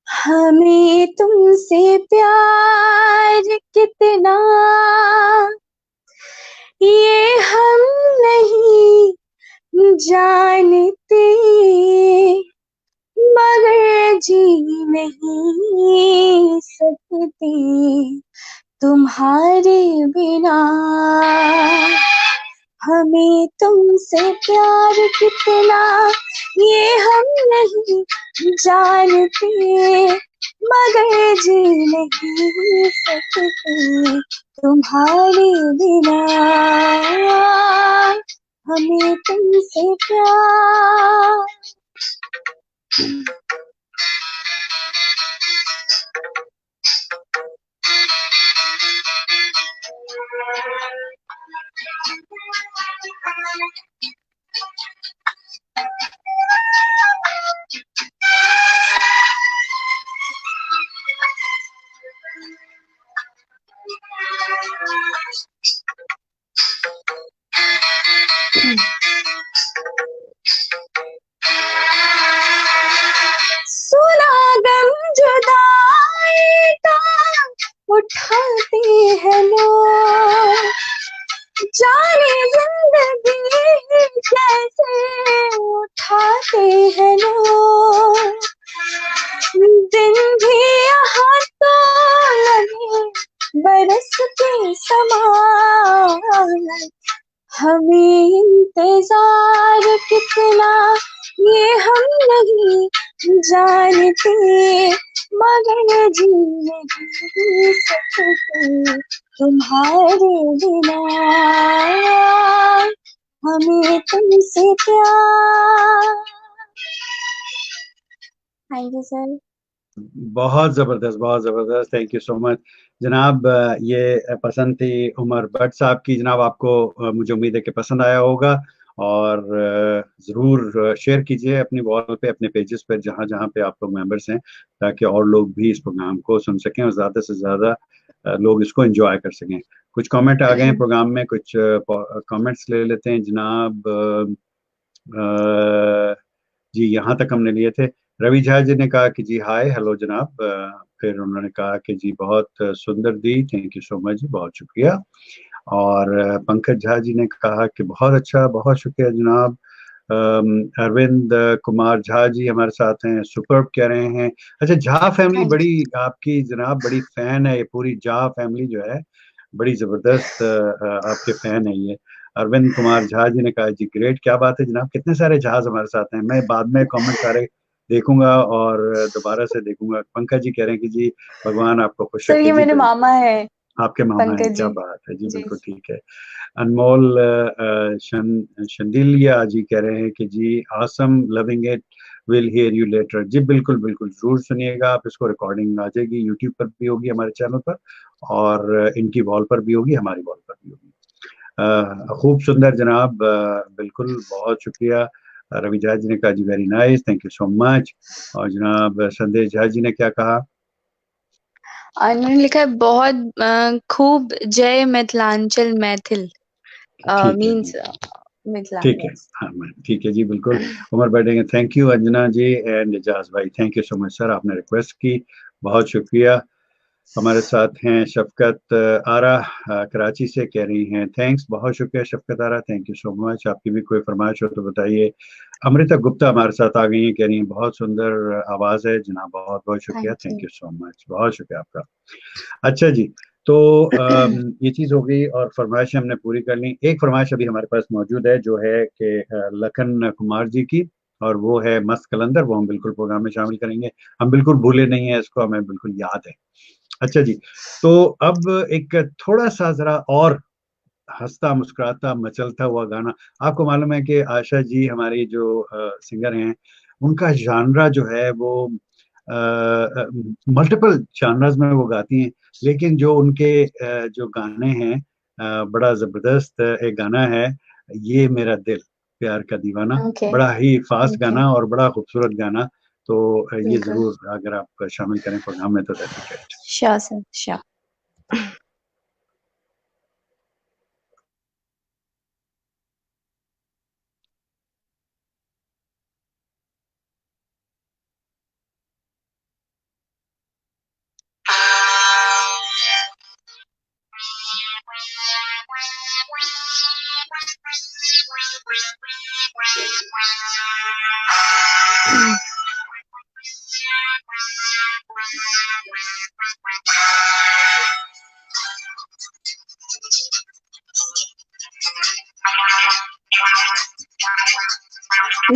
हमें तुमसे प्यार कितना ये हम नहीं जानते, मगर जी नहीं सकते तुम्हारे बिना। हमें तुमसे प्यार कितना ये हम नहीं जानते, मगर जी नहीं सकते तुम्हारे बिना। हमें तुमसे प्यार। सुना गम जुदाई का उठाते हैं लोग, जाने जिंदगी कैसे उठाते हैं लोग। दिन भी यहाँ तो लगे बरस के समान, हमें इंतजार कितना ये हम नहीं जानते, मगर जी नहीं सकते तुम्हारे बिना। हमें तुमसे प्यार। Thank you sir. बहुत जबरदस्त, बहुत जबरदस्त, थैंक यू सो मच जनाब। ये पसंद थी उमर भट्ट साहब की जनाब। आपको मुझे उम्मीद है कि पसंद आया होगा और जरूर शेयर कीजिए अपनी वॉल पे, अपने पेजेस पे, जहाँ जहाँ पे आप लोग मेंबर्स हैं, ताकि और लोग भी इस प्रोग्राम को सुन सकें और ज्यादा से ज्यादा लोग इसको एंजॉय कर सकें। कुछ कमेंट आ गए हैं प्रोग्राम में, कुछ कमेंट्स ले लेते हैं जनाब। जी यहाँ तक हमने लिए थे। रवि झा जी ने कहा कि जी हाय हेलो जनाब। फिर उन्होंने कहा कि जी बहुत सुंदर दी, थैंक यू सो मच जी, बहुत शुक्रिया। और पंकज झा जी ने कहा कि बहुत अच्छा, बहुत शुक्रिया जनाब। अरविंद कुमार झा जी हमारे साथ हैं, सुपर्ब कह रहे हैं। अच्छा, झा फैमिली थैंक बड़ी आपकी जनाब बड़ी फैन है, ये पूरी झा फैमिली जो है बड़ी जबरदस्त आपके फैन है ये। अरविंद कुमार झा जी ने कहा जी ग्रेट, क्या बात है जनाब, कितने सारे जहाज हमारे साथ हैं। मैं बाद में कमेंट सारे देखूंगा और दोबारा से देखूंगा। पंकज जी कह रहे हैं कि जी भगवान आपको खुश सर रखे। ये जी मेरे बिल्कुल, मामा है, आपके मामा हैं, पंकज क्या जी। बात है जी, जी। बिल्कुल ठीक है। अनमोल शंदिलिया जी कह रहे हैं कि जी awesome, loving it, will hear you later. जी बिल्कुल बिल्कुल, जरूर सुनिएगा आप इसको, रिकॉर्डिंग आ जाएगी, यूट्यूब पर भी होगी हमारे चैनल पर, और इनकी वॉल पर भी होगी, हमारी वॉल पर भी होगी। खूब सुंदर जनाब, बिल्कुल, बहुत शुक्रिया। रवि झा जी ने कहा जी very nice, thank you so much. और जनाब संदेश झा जी ने क्या कहा? उन्होंने लिखा है बहुत खूब, जय मिथिलांचल, मैथिल ठीक है मीन्स जी, ठीक है, मिथिलांचल। हाँ ठीक है जी, बिल्कुल। उमर बैठेंगे, thank you Anjana ji and Ejaz भाई, thank you so much sir, आपने रिक्वेस्ट की, बहुत शुक्रिया। हमारे साथ हैं शफकत आरा, कराची से, कह रही हैं थैंक्स, बहुत शुक्रिया शफकत आरा, थैंक यू सो मच। आपकी भी कोई फरमाइश हो तो बताइए। अमृता गुप्ता हमारे साथ आ गई हैं, कह रही हैं बहुत सुंदर आवाज़ है जनाब, बहुत बहुत शुक्रिया, thank thank you. You so much, बहुत शुक्रिया आपका। अच्छा जी, तो ये चीज हो गई और फरमाइश हमने पूरी कर ली। एक फरमाइश अभी हमारे पास मौजूद है जो है कि लखन कुमार जी की, और वो है मस्त कलंदर, वो हम बिल्कुल प्रोग्राम में शामिल करेंगे। हम बिल्कुल भूले नहीं है इसको, हमें बिल्कुल याद है। अच्छा जी, तो अब एक थोड़ा सा जरा और हंसता मुस्कुराता मचलता हुआ गाना। आपको मालूम है कि आशा जी हमारी जो सिंगर हैं, उनका जानरा जो है वो मल्टीपल जानराज में वो गाती हैं, लेकिन जो उनके जो गाने हैं, बड़ा जबरदस्त एक गाना है, ये मेरा दिल प्यार का दीवाना, ओके। बड़ा ही फास्ट ओके। गाना और बड़ा खूबसूरत गाना। तो ये बिल्कुल। जरूर अगर आप शामिल करें प्रोग्राम में तो that be great. Sure sir, sure.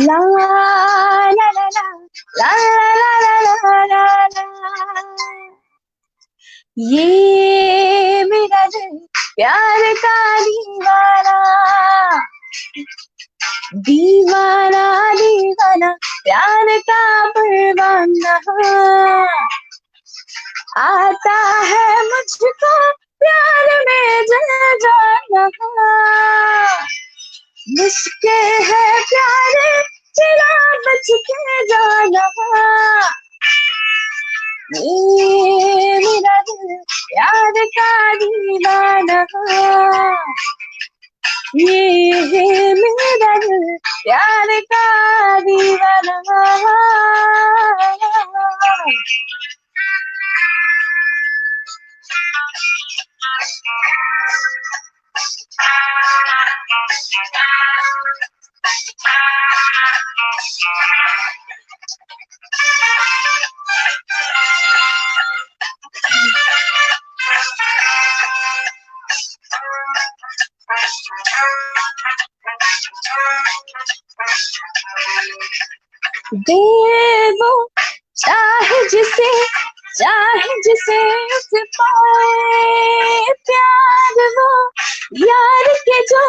ला ला ला ला ला ला ला ला ला। ये मेरा दिल प्यार का दीवाना, दीवाना दीवाना प्यार का परवाना, आता है मुझको प्यार में जल जाना, मुश्किल है प्यारे चिरा बच के जाना। ये मेरा दिल प्यार का दीवाना, ये है मेरा दिल प्यार का दीवाना। दे वो चाहे जिसे, चाहे जिसे उसे पाए प्यार, वो यार के जो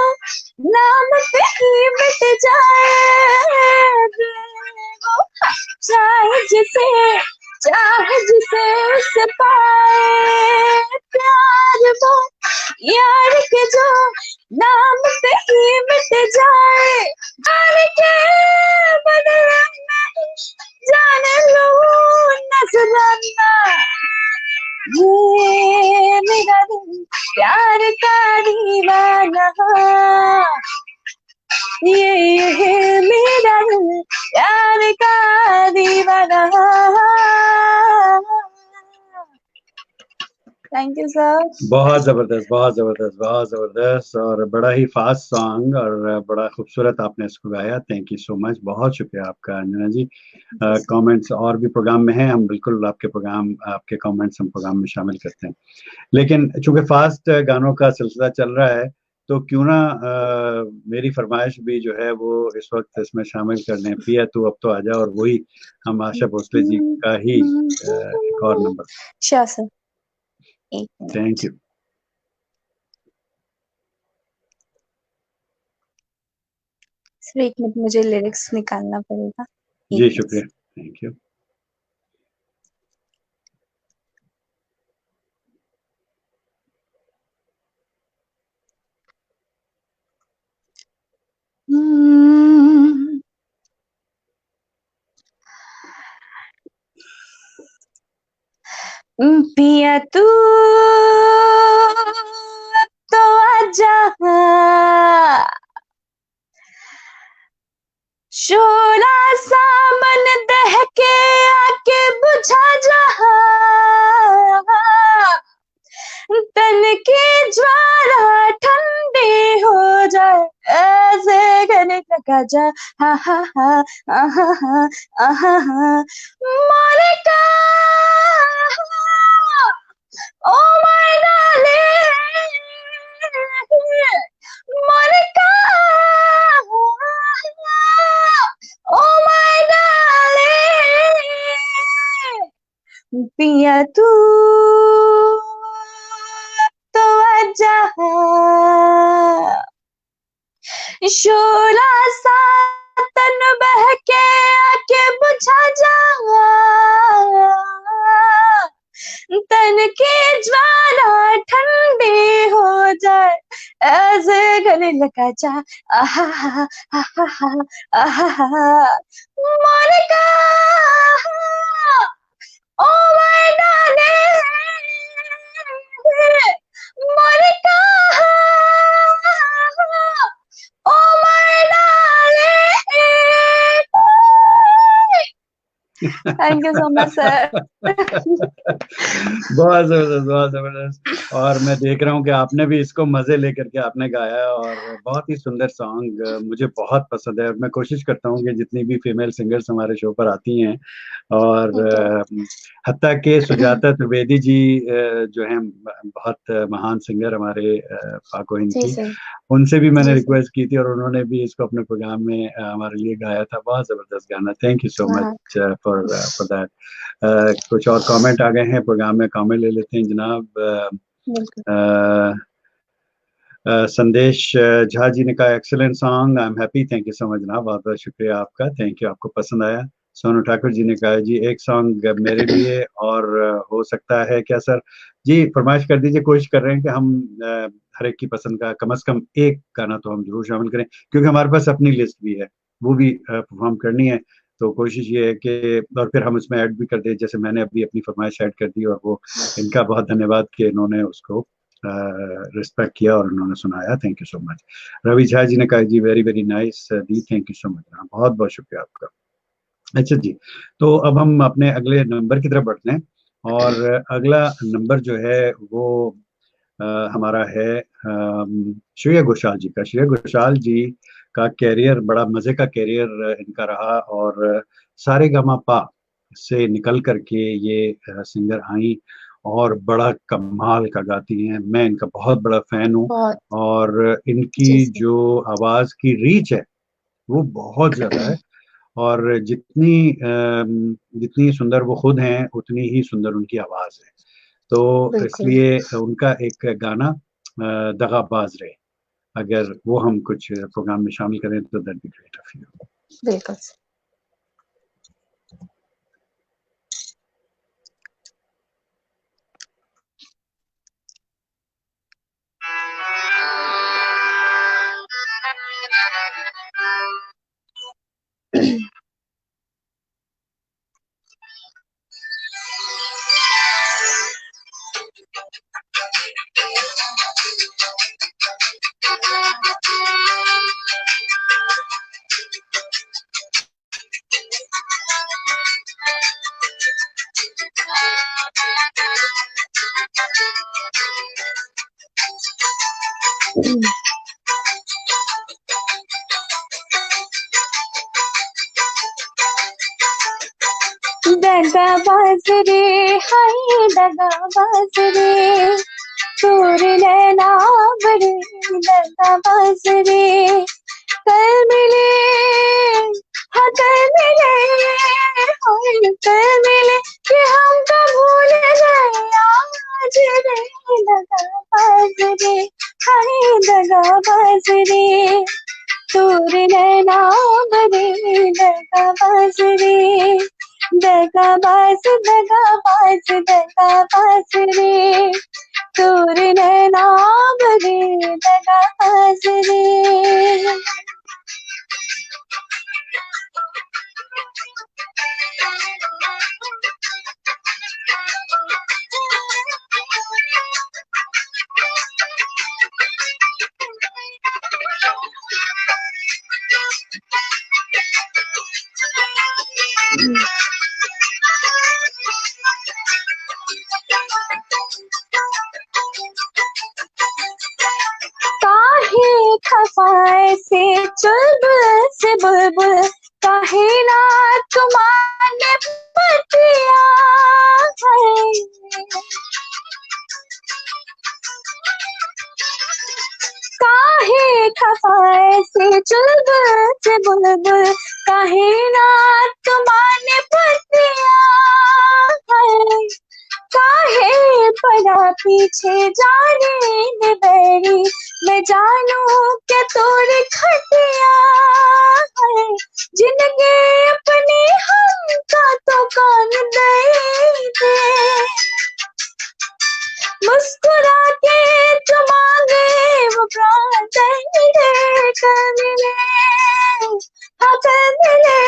नाम पे ही मिट जाए। दे वो चाहे जिसे, चाहे जिसे उसे पाए प्यार, वो यार के जो नाम पे ही मिट जाए। जान के बदले नहीं जाने लो नजराना, ये मेरा दिल प्यार का दीवाना, ये है मेरा दिल प्यार का दीवाना। Thank you sir. बहुत जबरदस्त, बहुत जबरदस्त, बहुत जबरदस्त, और बड़ा ही फास्ट सॉन्ग और बड़ा खूबसूरत आपने इसको गाया, थैंक यू सो मच, बहुत शुक्रिया आपका अंजना जी। कमेंट्स और भी प्रोग्राम में हैं, हम बिल्कुल आपके प्रोग्राम, आपके कमेंट्स हम प्रोग्राम में शामिल करते हैं, लेकिन चूंकि फास्ट गानों का सिलसिला चल रहा है तो क्यों ना मेरी फरमाइश भी जो है वो इस वक्त इसमें शामिल कर लें। पिया तू अब तो आजा, और वही हम आशा भोसले जी का ही एक और नंबर। श्योर सर, एक मिनट। थैंक यू सर एक मिनट, मुझे लिरिक्स निकालना पड़ेगा। जी, शुक्रिया, थैंक यू। पिया तू अब तो आजा, शोला सामन दहके आके बुझा जा, तन की ज्वाला ठंडी हो जाए, ऐसे गले लगा जा। हा हा हा आहा हा आहा हा Monica, oh my darling, Monica, oh my darling, पिया तू तो आजा, शोला सा तन बहके आके बुझा जा, तन की ज्वाला ठंडी हो जाए, ऐसे गले लगा जा। आहा हा आहा हा आहा हा Monica, oh my darling, Monica, oh my darling. Thank you so much sir. बहुत जबरदस्त, बहुत जबरदस्त। और मैं देख रहा हूँ कि आपने भी इसको मजे लेकर के आपने गाया, और बहुत ही सुंदर सॉन्ग मुझे बहुत पसंद है। मैं कोशिश करता हूँ कि जितनी भी फीमेल सिंगर्स हमारे शो पर आती हैं, और हत्ता के सुजाता त्रिवेदी जी जो हैं बहुत महान सिंगर हमारे पाको हिंद जी की, सर, उनसे भी मैंने जी सर। रिक्वेस्ट की थी, और उन्होंने भी इसको अपने प्रोग्राम में हमारे लिए गाया था। बहुत जबरदस्त गाना। थैंक यू सो हाँ, मच फॉर दैट। कुछ और कमेंट आ गए हैं प्रोग्राम में, कमेंट ले लेते हैं जनाब। बिल्कुल। संदेश झा जी ने कहा excellent song, I am happy. Thank you so much जनाब, बहुत बहुत शुक्रिया आपका, थैंक यू, आपको पसंद आया। सोनू ठाकुर जी ने कहा जी एक सॉन्ग मेरे लिए और हो सकता है क्या सर? जी फरमाइश कर दीजिए, कोशिश कर रहे हैं कि हम हर एक की पसंद का कम से कम एक गाना तो हम जरूर शामिल करें, क्योंकि हमारे पास अपनी लिस्ट भी है, वो भी परफॉर्म करनी है। तो कोशिश ये है कि, और फिर हम उसमें ऐड भी कर दें, जैसे मैंने अभी अपनी फरमाइश ऐड कर दी, और वो इनका बहुत धन्यवाद कि इन्होंने उसको रिस्पेक्ट किया और उन्होंने सुनाया। Thank you so much. Ravi Jha ji ने कहा जी वेरी वेरी नाइस दी, थैंक यू सो मच, बहुत बहुत शुक्रिया आपका। अच्छा जी, तो अब हम अपने अगले नंबर की तरफ बढ़ते हैं, और अगला नंबर जो है वो हमारा है श्रेया घोषाल जी का। श्रेया घोषाल जी का कैरियर बड़ा मजे का कैरियर इनका रहा, और सारे गामा पा से निकल करके ये सिंगर आई, और बड़ा कमाल का गाती हैं। मैं इनका बहुत बड़ा फैन हूँ, बहुत। और जी इनकी सर। जो आवाज की रीच है वो बहुत ज्यादा है, और जितनी सुंदर वो खुद हैं उतनी ही सुंदर उनकी आवाज है। तो बिल्कुल, इसलिए उनका एक गाना दगाबाज रहे, अगर वो हम कुछ प्रोग्राम में शामिल करें तो that be great of you. बिल्कुल सर। दगाबाज रे, हाय दगाबाज रे, तोर नैना बड़े दगा बाजरे कल मिले, हाँ कल मिले, हाँ कल मिले कि हम तो भूल गए आज रे दगा बाजरे, हाय दगा बाजरे तोर नैना बरे दगा बाजरे, दगा बाज दगा बाज दगा बाज रे तोर नैना बरे दगा बाज रे। काहे खफाए से चुलबुल से बुलबुल, काहे ना तुम्हारे पतिया है, काहे खफाए से चुलबुल से बुलबुल, काहे ना तुम्हारे पतिया है, काहे पड़ा पीछे जाने ने बैरी, मैं जानू क्या तोड़ खटिया है, जिंदगी अपनी हम का तो कौन दे दे, मुस्कुरा के तुम आ गए वो प्राण तेरे कल मिले, हाँ कल मिले,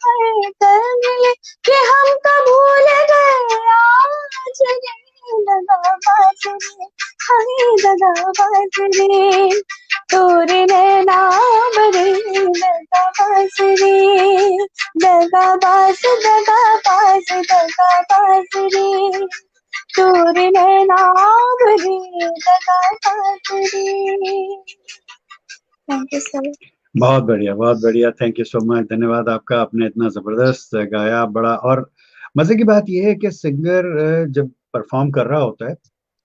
हाय कल मिले कि हम तो भूल गए आज रे दगा बाजरे, हाय दगा बाजरे तोरे नैना बरे दगा बाजरे, दगा बाज दगा बाज दगा बाजरे तोर नैना बरे दगा बाजरे। Thank you sir. बहुत बढ़िया, थैंक यू सो मच, धन्यवाद आपका, आपने इतना जबरदस्त गाया। बड़ा और मजे की बात यह है कि सिंगर जब परफॉर्म कर रहा होता है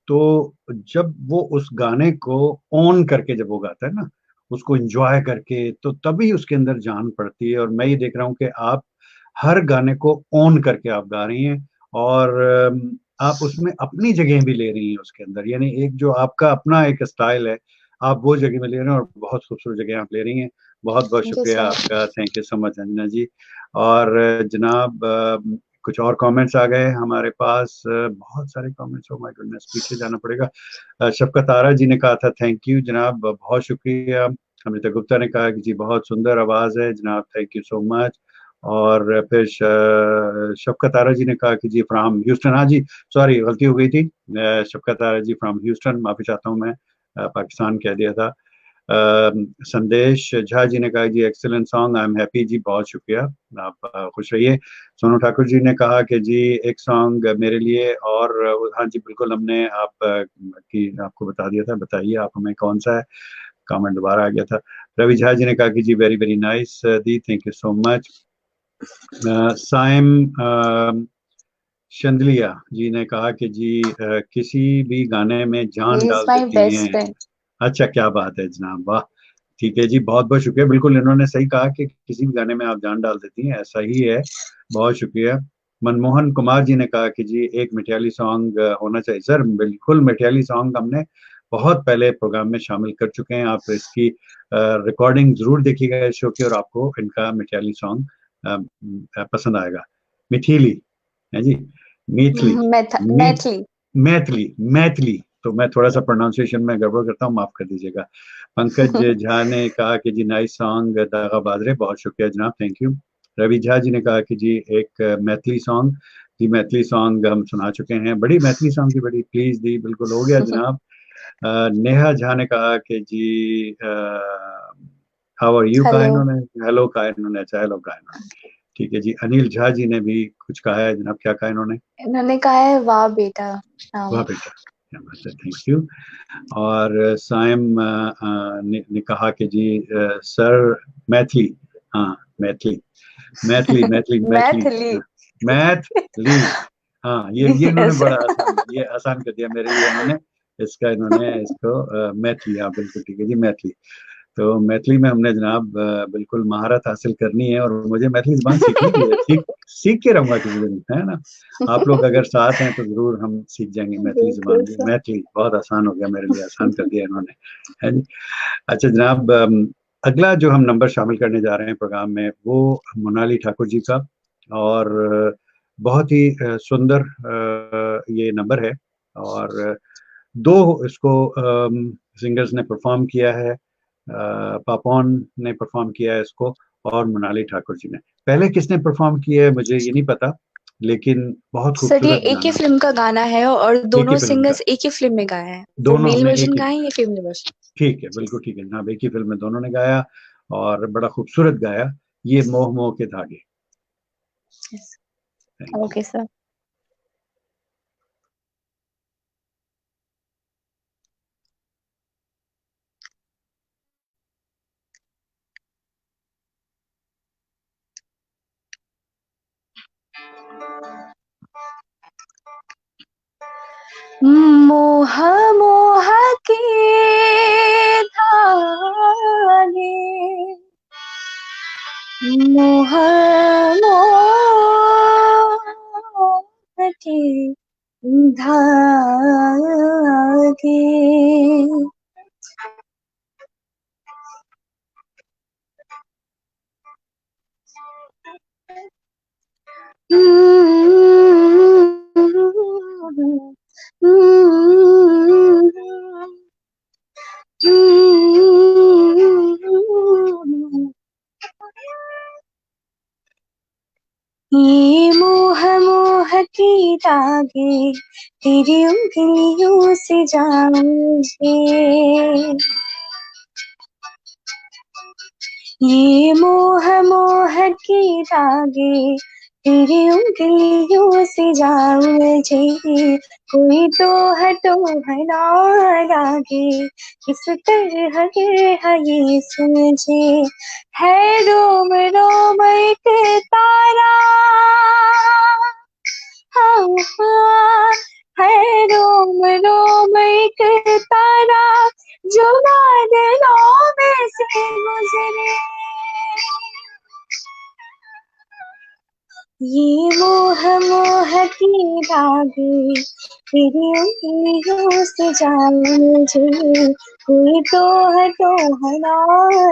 तो जब वो उस गाने को ऑन करके जब वो गाता है ना, उसको एंजॉय करके, तो तभी उसके अंदर जान पड़ती है। और मैं ये देख रहा हूँ कि आप हर गाने को ऑन करके आप गा रही हैं और आप उसमें अपनी जगह भी ले रही हैं उसके अंदर, यानी एक जो आपका अपना एक स्टाइल है, आप वो जगह में ले रहे हैं और बहुत खूबसूरत जगह आप ले रही हैं। बहुत बहुत शुक्रिया आपका, thank you so much Anjana ji. और जनाब कुछ और कमेंट्स आ गए हमारे पास, बहुत सारे कमेंट्स, ओह माय गुडनेस, पीछे जाना पड़ेगा। शफकत आरा जी ने कहा था थैंक यू जनाब, बहुत शुक्रिया। अमृता गुप्ता ने कहा कि जी बहुत सुंदर आवाज है जनाब, थैंक यू सो मच। और फिर शफकत आरा जी ने कहा कि जी फ्राम ह्यूस्टन, हाँ जी सॉरी गलती हो गई थी, शफकत आरा जी फ्राम ह्यूस्टन, माफी चाहता हूँ मैं, पाकिस्तान कह दिया था। संदेश झा जी ने कहा जी excellent song, I am happy, जी बहुत शुक्रिया, आप खुश रहिए। सोनू ठाकुर जी ने कहा कि जी एक सॉन्ग मेरे लिए, और हाँ जी बिल्कुल, हमने आपको बता दिया था, बताइए आप हमें कौन सा है, कमेंट दोबारा आ गया था। रवि झा जी ने कहा कि जी वेरी वेरी नाइस दी, thank you so much. Saim Shandilya ji ने कहा कि जी किसी भी गाने में जान डाल देती हैं। अच्छा, क्या बात है जनाब, वाह, ठीक है जी, बहुत बहुत शुक्रिया। बिल्कुल इन्होंने सही कहा कि किसी भी गाने में आप जान डाल देती हैं, ऐसा ही है, बहुत शुक्रिया। मनमोहन कुमार जी ने कहा कि जी एक मटियाली सॉन्ग होना चाहिए। सर बिल्कुल, मटियाली सॉन्ग हमने बहुत पहले प्रोग्राम में शामिल कर चुके हैं, आप इसकी रिकॉर्डिंग जरूर देखिएगा इस शो की, और आपको इनका मटियाली सॉन्ग पसंद आएगा। मिथिली है जी, मैथिली, मैथिली मैथिली मैथिली, तो मैं थोड़ा सा प्रोनाउंसिएशन में गड़बड़ करता हूँ, माफ कर दीजिएगा। पंकज झा ने कहा कि जी नाइस सॉन्ग दागा बाजरे, बहुत शुक्रिया जनाब, थैंक यू। रवि झा जी ने कहा कि जी एक मैथिली सॉन्ग, जी मैथिली सॉन्ग हम सुना चुके हैं, बड़ी मैथिली सॉन्ग की बड़ी प्लीज दी, बिल्कुल हो गया जनाब। नेहा झा ने कहा कि जी हाउ आर यू कहा इन्होंने, हेलो कहा इन्होंने, अच्छा हेलो कहा इन्होंने, ठीक है जी। अनिल झा जी ने भी कुछ कहा है जनाब, क्या कहा इन्होंने? इन्होंने कहा है वाह बेटा। वाह बेटा, क्या बात है, थैंक यू। और साइम ने कहा कि जी सर मैथिली, हाँ मैथिली मैथिली मैथिली मैथिली मैथिली, हाँ ये इन्होंने बड़ा आसान, ये आसान कर दिया मेरे लिए इन्होंने, इसका इन्होंने इसको मैथिली, हाँ बिल्कुल ठीक है जी, मैथिली। तो मैथिली में हमने जनाब बिल्कुल महारत हासिल करनी है, और मुझे मैथिली जुबान सीखनी भी है, सीख सीख के रहूंगा किसी दिन, है ना। आप लोग अगर साथ हैं तो जरूर हम सीख जाएंगे मैथिली जुबान बिल्कुल भी। सर। मैथिली बहुत आसान हो गया मेरे लिए, आसान कर दिया इन्होंने, है जी। अच्छा जनाब, अगला जो हम नंबर शामिल करने जा रहे हैं प्रोग्राम में, वो मोनाली ठाकुर जी का, और बहुत ही सुंदर ये नंबर है, और दो इसको सिंगर्स ने परफॉर्म किया है। पापॉन ने परफॉर्म किया है इसको, और मोनाली ठाकुर जी ने। पहले किसने परफॉर्म किया है मुझे ये नहीं पता, लेकिन बहुत सर ये खूबसूरत एक ही गाना। फिल्म का गाना है और एक ही दोनों फिल्म का, सिंगर्स एक ही फिल्म में गाया है। वो दोनों मेल ने एक वर्जन ही, गाए हैं, ये फीमेल वर्जन। ठीक है बिल्कुल ठीक है जनाब, एक ही फिल्म में दोनों ने गाया, और बड़ा खूबसूरत गाया, ये मोह मोह के धागे। Thank you. Okay sir. मोह मोह के धागे, मोह मोह के धागे, ये मोह मोह के धागे तेरी उंगलियों से जाऊंगे, ये मोह मोह के धागे तेरी उंगलियों से जाऊं मुझे, कोई तो हटो हना लागे, किस तरह के है ये समझे, है रोम रोम एक तारा, हाँ हाँ, है रोम रोम एक तारा जो बादलों में से गुजरे, ये मोह मोह के धागे तेरी उंगलियों से जाऊं मुझे, कोई तो है तो हरा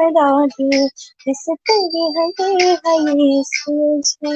लागे, किस तरह के है ये सोचे।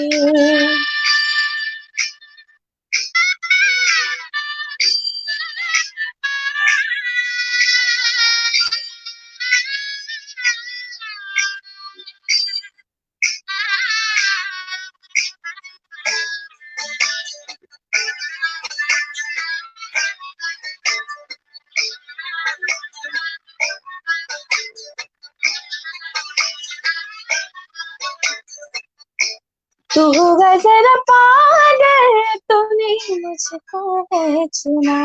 तू होगा जरा पागल, तूने मुझको है चुना,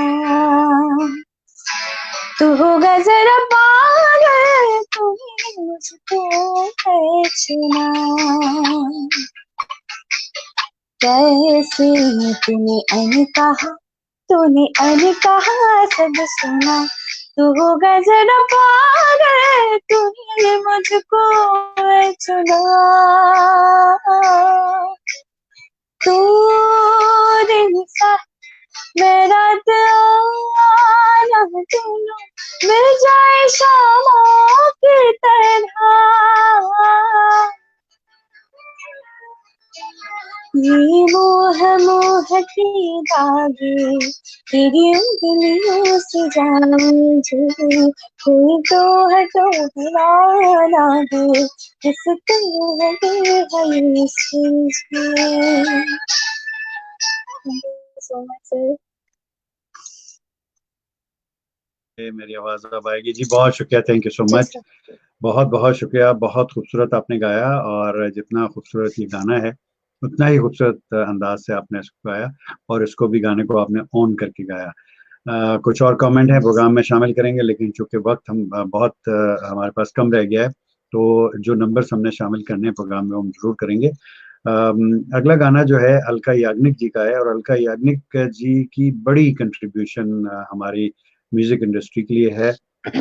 तू होगा जरा पागल, तूने मुझको है चुना, कैसे तूने अनकहा, तूने अनकहा सब सुना, तू होगा जरा पागल, तूने मुझको है चुना, तू दिन सा मैं रात आना दोनों मिल जाए शामों की तरह, ये मोह मोह के धागे तेरी उंगलियों से जाऊं मुझे, कोई तो है तो हरा लागे, किस तरह के है ये सोचे। So much sir. मेरी आवाज अब आएगी जी, बहुत शुक्रिया, थैंक यू सो जी मच। सर। बहुत बहुत शुक्रिया, बहुत खूबसूरत आपने गाया, और जितना खूबसूरत ये गाना है उतना ही खूबसूरत अंदाज से आपने इसको गाया, और इसको भी गाने को आपने ऑन करके गाया। कुछ और कमेंट है प्रोग्राम में शामिल करेंगे, लेकिन चूंकि वक्त हम बहुत हमारे पास कम रह गया है, तो जो नंबर्स हमने शामिल करने हैं प्रोग्राम में हम जरूर करेंगे। अगला गाना जो है अलका याग्निक जी का है, और अलका याग्निक जी की बड़ी कंट्रीब्यूशन हमारी म्यूजिक इंडस्ट्री के लिए है,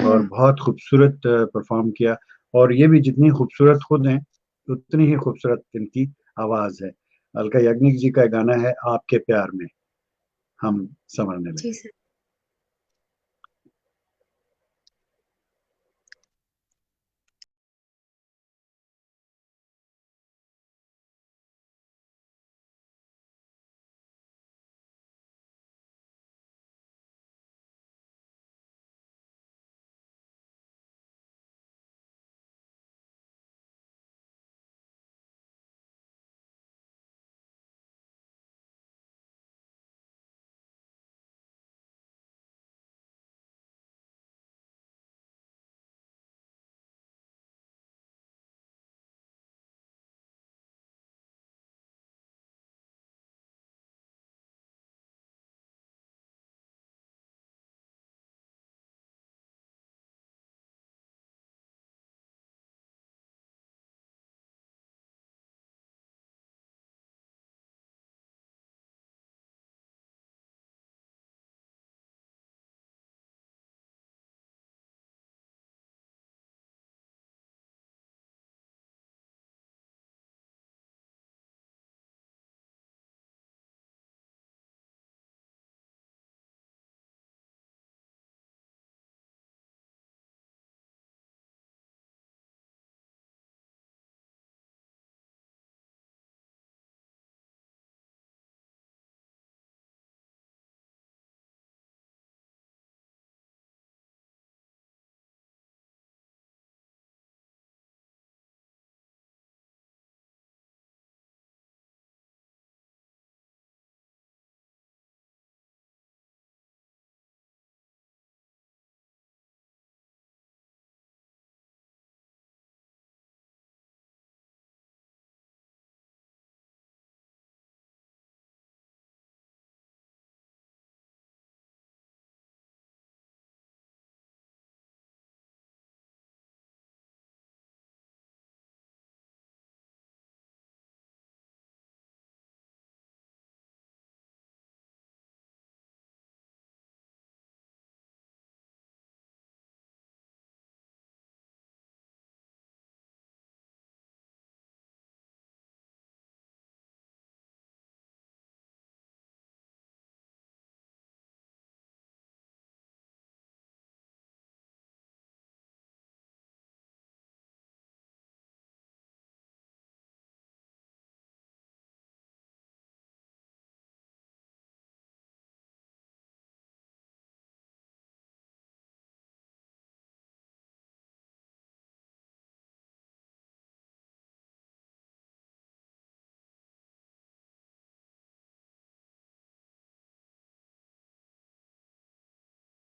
और बहुत खूबसूरत परफॉर्म किया। और ये भी जितनी खूबसूरत खुद हैं उतनी ही खूबसूरत इनकी आवाज है। अलका याग्निक जी का गाना है आपके प्यार में हम संवरने जी लगे। सर।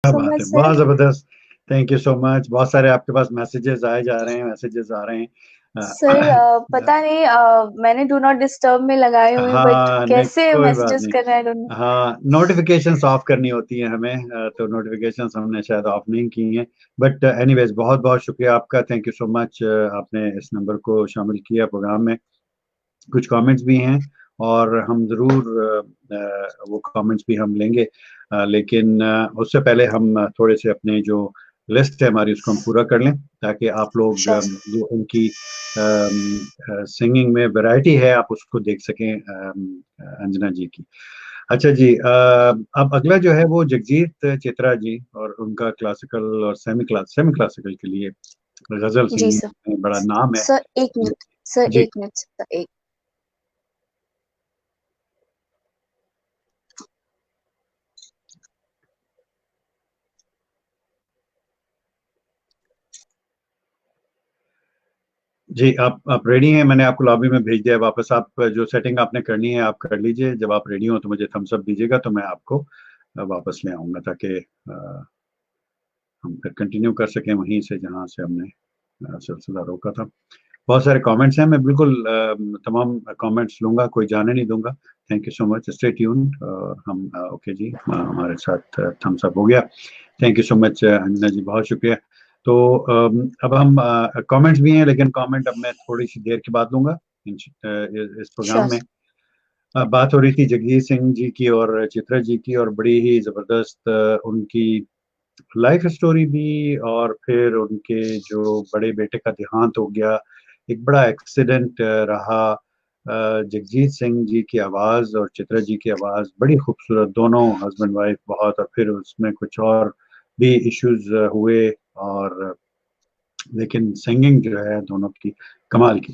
क्या सो बात मच है, सर। बहुत जबरदस्त। Thank you so much. बहुत सारे आपके पास मैसेजेस आए जा रहे हैं, मैसेजेस आ रहे हैं। सर पता नहीं, मैंने डू नॉट डिस्टर्ब में लगाए हुए, बट हाँ नहीं, कैसे कोई बात मैसेजेस नहीं। कर रहे हैं? हाँ, नोटिफिकेशंस ऑफ करनी होती है हमें, तो नोटिफिकेशंस हमने शायद ऑफ नहीं की हैं। बट एनीवेज, बहुत बहुत शुक्रिया आपका, थैंक यू सो मच। आपने इस नंबर को शामिल किया प्रोग्राम में। कुछ कमेंट्स भी हैं और हम ज़रूर वो कमेंट्स भी हम लेंगे, लेकिन उससे पहले हम थोड़े से अपने जो लिस्ट है हमारी उसको हम पूरा कर लें, ताकि आप लोग श्योर। जो उनकी सिंगिंग में वैरायटी है आप उसको देख सकें, अंजना जी की। अच्छा जी, अब अगला जो है वो जगजीत चित्रा जी, और उनका क्लासिकल और सेमी क्लासिकल के लिए गजल जी सिंगिंग सर। में बड़ा नाम है। सर एक मिनट, सर जी, एक मिनट, सर एक। जी, आप रेडी हैं? मैंने आपको लॉबी में भेज दिया है वापस। आप जो सेटिंग आपने करनी है आप कर लीजिए। जब आप रेडी हो तो मुझे थम्स अप दीजिएगा, तो मैं आपको वापस ले आऊंगा, ताकि हम फिर कंटिन्यू कर सकें वहीं से जहां से हमने सिलसिला रोका था। बहुत सारे कमेंट्स हैं, मैं बिल्कुल तमाम कमेंट्स लूंगा, कोई जाने नहीं दूंगा। Thank you so much, stay tune. हम ओके जी, हमारे साथ थम्स अप हो गया। Thank you so much Anjana ji, बहुत शुक्रिया। तो अब हम कमेंट्स भी हैं, लेकिन कमेंट अब मैं थोड़ी सी देर के बाद लूंगा इस प्रोग्राम श्योर। में। बात हो रही थी जगजीत सिंह जी की और चित्रा जी की, और बड़ी ही जबरदस्त उनकी लाइफ स्टोरी भी, और फिर उनके जो बड़े बेटे का देहांत हो गया, एक बड़ा एक्सीडेंट रहा। जगजीत सिंह जी की आवाज़ और चित्रा जी की आवाज़ बड़ी खूबसूरत, दोनों हस्बैंड वाइफ बहुत, और फिर उसमें कुछ और भी इश्यूज हुए, और लेकिन सिंगिंग जो है दोनों की कमाल की।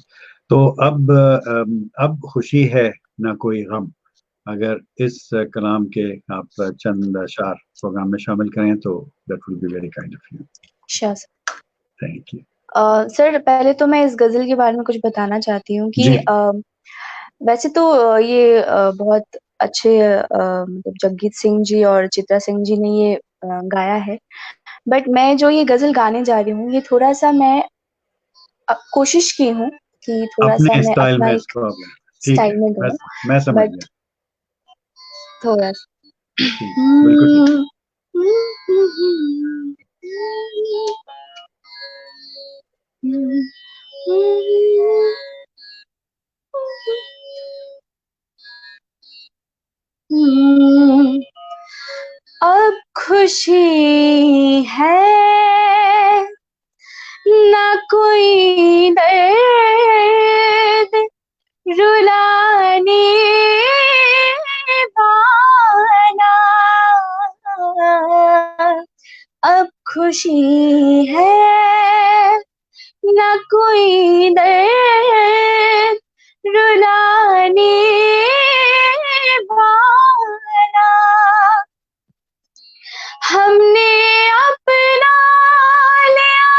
तो अब खुशी है ना कोई गम, अगर इस कलाम के आप चंद अशार प्रोग्राम में शामिल करें तो that will be very kind of you. Sure sir. Thank you. Sir पहले तो मैं इस गजल के बारे में कुछ बताना चाहती हूँ कि जी। वैसे तो ये बहुत अच्छे मतलब जगजीत सिंह जी और चित्रा सिंह जी ने ये गाया है, बट मैं जो ये गजल गाने जा रही हूँ ये थोड़ा सा मैं कोशिश की हूँ कि थोड़ा सा अपने मैं स्टाइल अपना में एक इसको आप, ठीक स्टाइल है, में मैं गाऊँ, मैं समझ गया। बट थोड़ा सा ठीक, बिल्कुल ठीक है। अब खुशी है ना कोई दर्द, रुलाने वाला। अब खुशी है ना कोई दर्द, रुलाने वाला। हमने अपना लिया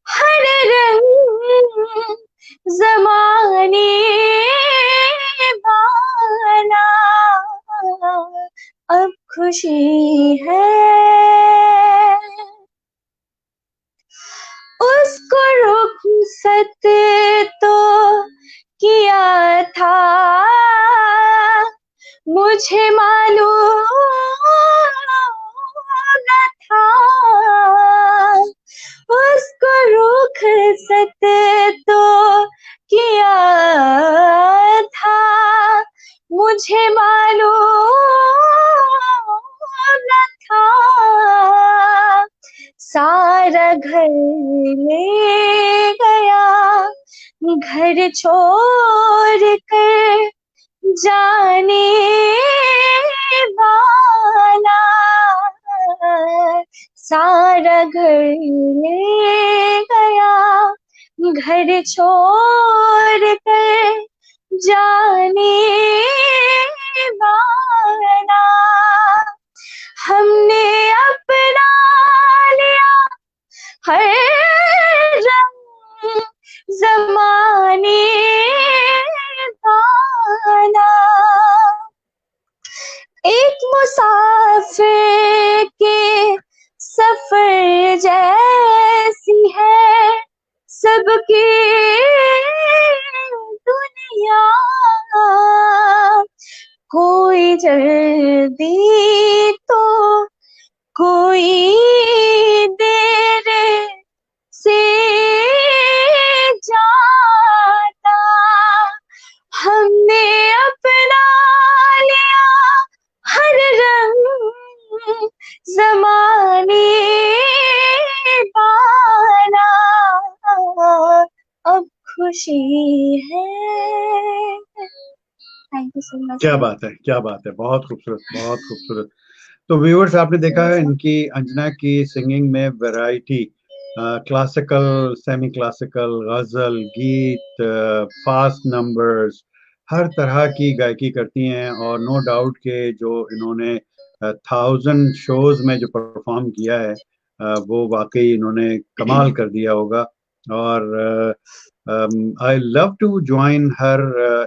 हर रंग, ज़माने वाला। अब खुशी है उसको रुखसत तो किया था, मुझे मालूम न था। उसको रुखसत तो किया था, मुझे मालूम न था। सारा घर ले गया, घर छोड़ कर जाने वाला। सारा घर ले गया, घर छोड़ कर जाने वाला। हमने अपना लिया हर रंग, ज़माने वाला। एक मुसाफिर के सफर जैसी है सबकी दुनिया। कोई जल्दी तो कोई देर से जाता। हमने अपना लिया हर रंग, ज़माने वाला। अब खुशी है। थैंक यू सो मच क्या सर। बात है, क्या बात है, बहुत खूबसूरत, बहुत खूबसूरत। तो व्यूअर्स, आपने देखा है इनकी, अंजना की सिंगिंग में वैरायटी, क्लासिकल, सेमी क्लासिकल, गजल, गीत, फास्ट नंबर्स, हर तरह की गायकी करती हैं। और नो डाउट के जो इन्होंने 1000 शोज में जो परफॉर्म किया है, वो वाकई इन्होंने कमाल कर दिया होगा। और I love to join her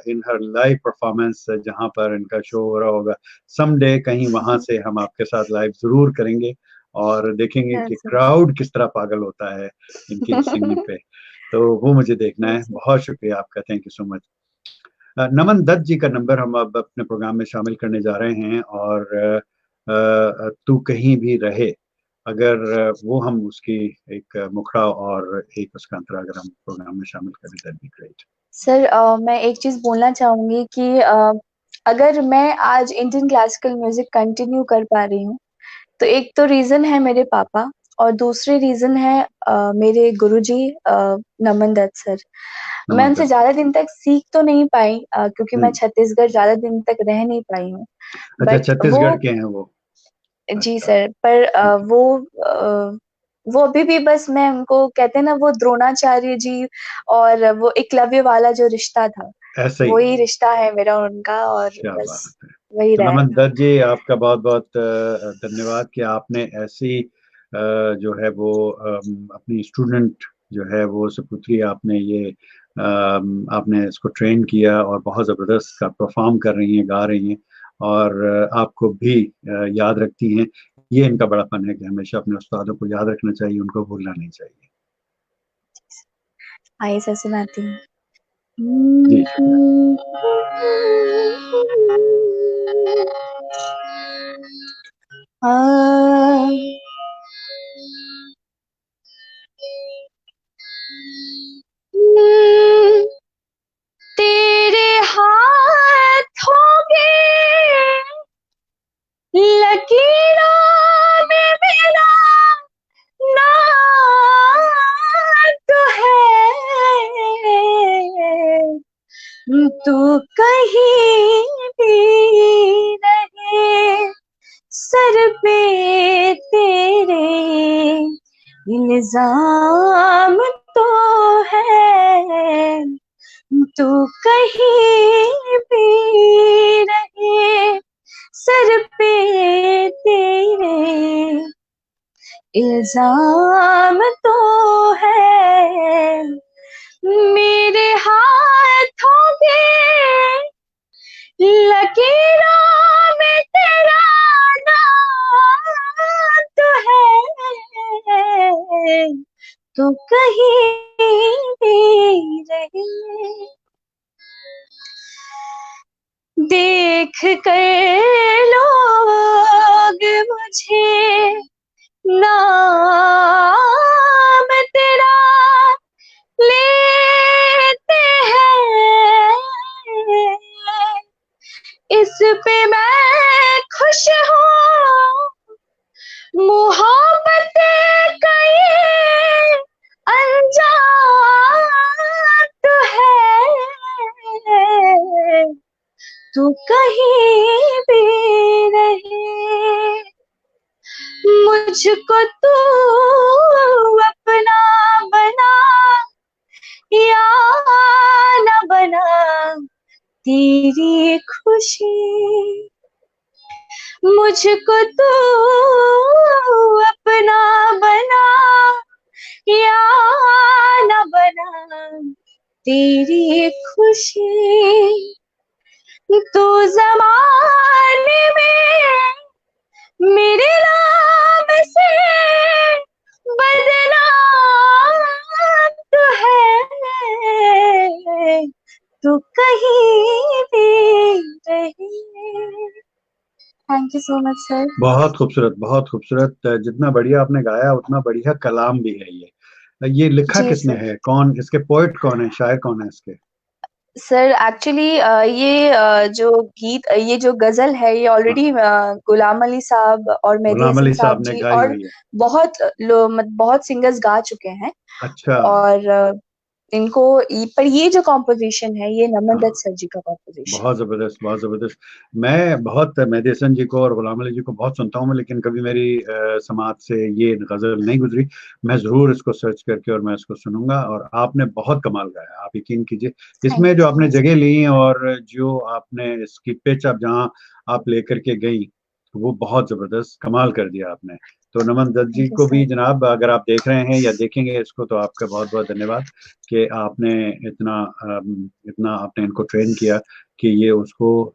in her live performance, जहां पर इनका शो हो रहा होगा समडे, कहीं वहां से हम आपके साथ लाइव जरूर करेंगे और देखेंगे कि यस सर। क्राउड किस तरह पागल होता है इनकी सिंगिंग पे। तो वो मुझे देखना है। Yes sir. बहुत शुक्रिया आपका, थैंक यू सो मच। नमन दत्त जी का नंबर हम अब अपने प्रोग्राम में शामिल करने जा रहे हैं, और तू कहीं भी रहे, अगर वो हम उसकी एक मुखड़ा और एक उसका अंतरा अगर हम प्रोग्राम में शामिल करें, दैट बी ग्रेट। सर मैं एक चीज बोलना चाहूंगी कि अगर मैं आज इंडियन क्लासिकल म्यूजिक कंटिन्यू कर पा रही हूँ तो एक तो रीजन है मेरे पापा, और दूसरी रीजन है मेरे गुरुजी नमन दत्त सर। मैं नमन उनसे दत्त। ज्यादा दिन तक सीख तो नहीं पाई, क्योंकि मैं हम्म। छत्तीसगढ़ ज्यादा दिन तक रह नहीं पाई हूँ। अच्छा, बट वो, छत्तीसगढ़ के हैं वो। जी अच्छा। सर, पर ठीक है। वो अभी भी बस, मैं उनको कहते हैं ना, वो द्रोणाचार्य जी और वो एकलव्य वाला जो रिश्ता था, ऐसा ही है। वही रिश्ता है मेरा उनका, और क्या बस बात है। वही तो नमन रहेगा। दत्त जी, आपका बहुत बहुत धन्यवाद कि आपने ऐसी जो है वो अपनी स्टूडेंट जो है वो सपुत्री, आपने ये आपने इसको ट्रेन किया और बहुत ज़बरदस्त का परफॉर्म कर रही हैं, गा रही हैं, और आपको भी याद रखती हैं। ये इनका बड़ापन है कि हमेशा अपने उस्तादों को याद रखना चाहिए, उनको भूलना नहीं चाहिए। आइए सर, सुनाती हूँ। जी। तेरे हाथों के लकीरों में मेरा नाम तो है, तू कहीं भी रहे, सर पे तेरे इल्जाम तो है, तू कहीं भी रहे, सर पे तेरे इल्जाम तो है। मेरे हाथों के लकीरों में तेरा नाम तो है, तो कहीं भी रहे, देख कर लोग मुझे नाम तेरा लेते हैं, इस पे मैं खुश हूँ, मोहब्बत कई अनजान तो है, तू कहीं भी रहे, मुझको तू अपना बना या न बना, तेरी खुशी, मुझको तू अपना बना या न बना, तेरी खुशी, तू ज़माने में मेरे नाम से बदनाम तो है, तू कहीं भी रहे। Thank you so much sir. बहुत खूबसूरत, बहुत खूबसूरत। जितना बढ़िया आपने गाया उतना बढ़िया कलाम भी है ये लिखा जी किसने सर। है, कौन इसके पोइट, कौन है, शायर कौन है इसके? सर एक्चुअली ये जो गीत, ये जो गजल है, ये हाँ, ऑलरेडी गुलाम अली साहब और मेहदी गुलाम हसन अली साहब साहब ने जी गाई और हुई है। बहुत सिंगर्स गा चुके हैं। अच्छा। और इनको पर ये जो कॉम्पोजिशन है, ये नमन दत्त हाँ, सर जी का कॉम्पोजिशन बहुत जबरदस्त, बहुत जबरदस्त। मैं बहुत मेहदी हसन जी को और गुलाम अली जी को बहुत सुनता हूँ, लेकिन कभी मेरी समाज से ये गजल नहीं गुजरी। मैं जरूर इसको सर्च करके और मैं इसको सुनूंगा। और आपने बहुत कमाल गाया, आप यकीन कीजिए। है। थैंक इसमें यू जो सो आपने मच। जगह ली और जो आपने इसकी पिच आप जहाँ आप लेकर के गई, वो बहुत जबरदस्त, कमाल कर दिया आपने। तो नमन दत्त जी थैंक यू को भी सर। जनाब, अगर आप देख रहे हैं या देखेंगे इसको, तो आपका बहुत बहुत धन्यवाद कि आपने इतना इतना आपने इनको ट्रेन किया कि ये उसको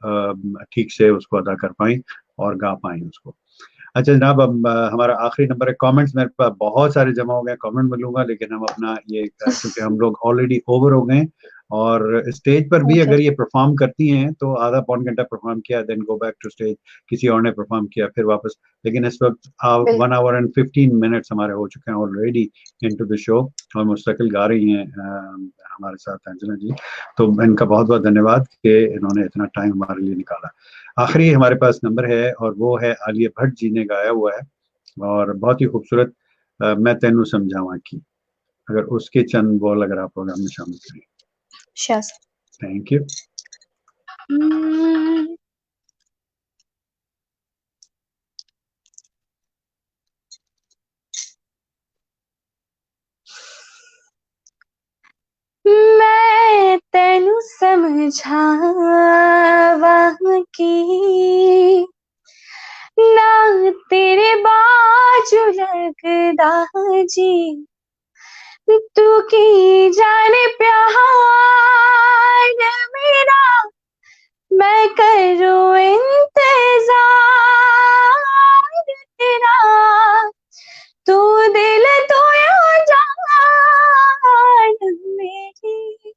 ठीक से उसको अदा कर पाई और गा पाई उसको। अच्छा जनाब, अब हमारा आखिरी नंबर है। कमेंट्स मेरे पास बहुत सारे जमा हो गए, कमेंट मिलूंगा, लेकिन हम अपना ये क्योंकि हम लोग ऑलरेडी ओवर हो गए, और स्टेज पर भी ओके। अगर ये परफॉर्म करती हैं तो आधा पौन घंटा परफॉर्म किया, then go back to stage, किसी और ने परफॉर्म किया, फिर वापस। लेकिन इस वक्त 1 hour and 15 minutes हमारे हो चुके हैं ऑलरेडी इनटू द शो, और मुस्तकिल गा रही हैं हमारे साथ अंजना जी। तो इनका बहुत बहुत धन्यवाद कि इन्होंने इतना टाइम हमारे लिए निकाला। आखिरी हमारे पास नंबर है और वो है आलिया भट्ट जी ने गाया हुआ है। और बहुत ही खूबसूरत मैं तेनू समझावा की, अगर उसके चंद बोल अगर आप प्रोग्राम में शामिल करें। Sure thank you. सर। मैं तेनू समझावा की ना तेरे बाजू लगदा जी, तू की जाने प्यार मेरा, मैं करूं इंतजार तेरा, तू दिल तो या जान मेरी,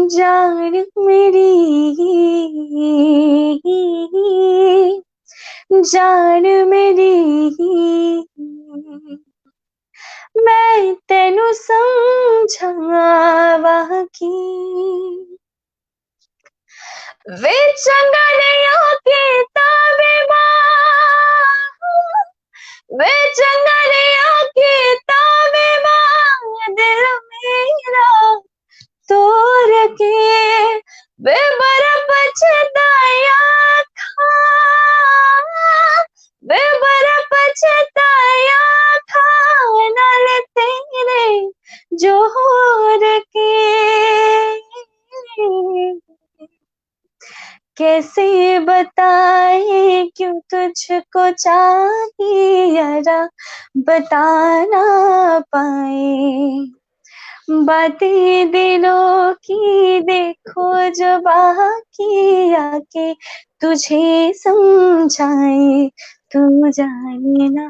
जान मेरी, जान मेरी, मैं तेनू समझावा की वे चंगा नहीं होके तावे मां, वे चंगा नहीं होके तावे मां, दिल मेरा तोड़ के वे बड़ा पछताया था, वे बड़ा पछताया था, नाल तेरे जोड़ के, कैसे बताए क्यों तुझको चाहिए यारा, बता ना पाए, बातें दिलों की देखो जो बाकी आके तुझे समझाए, तू जाने ना।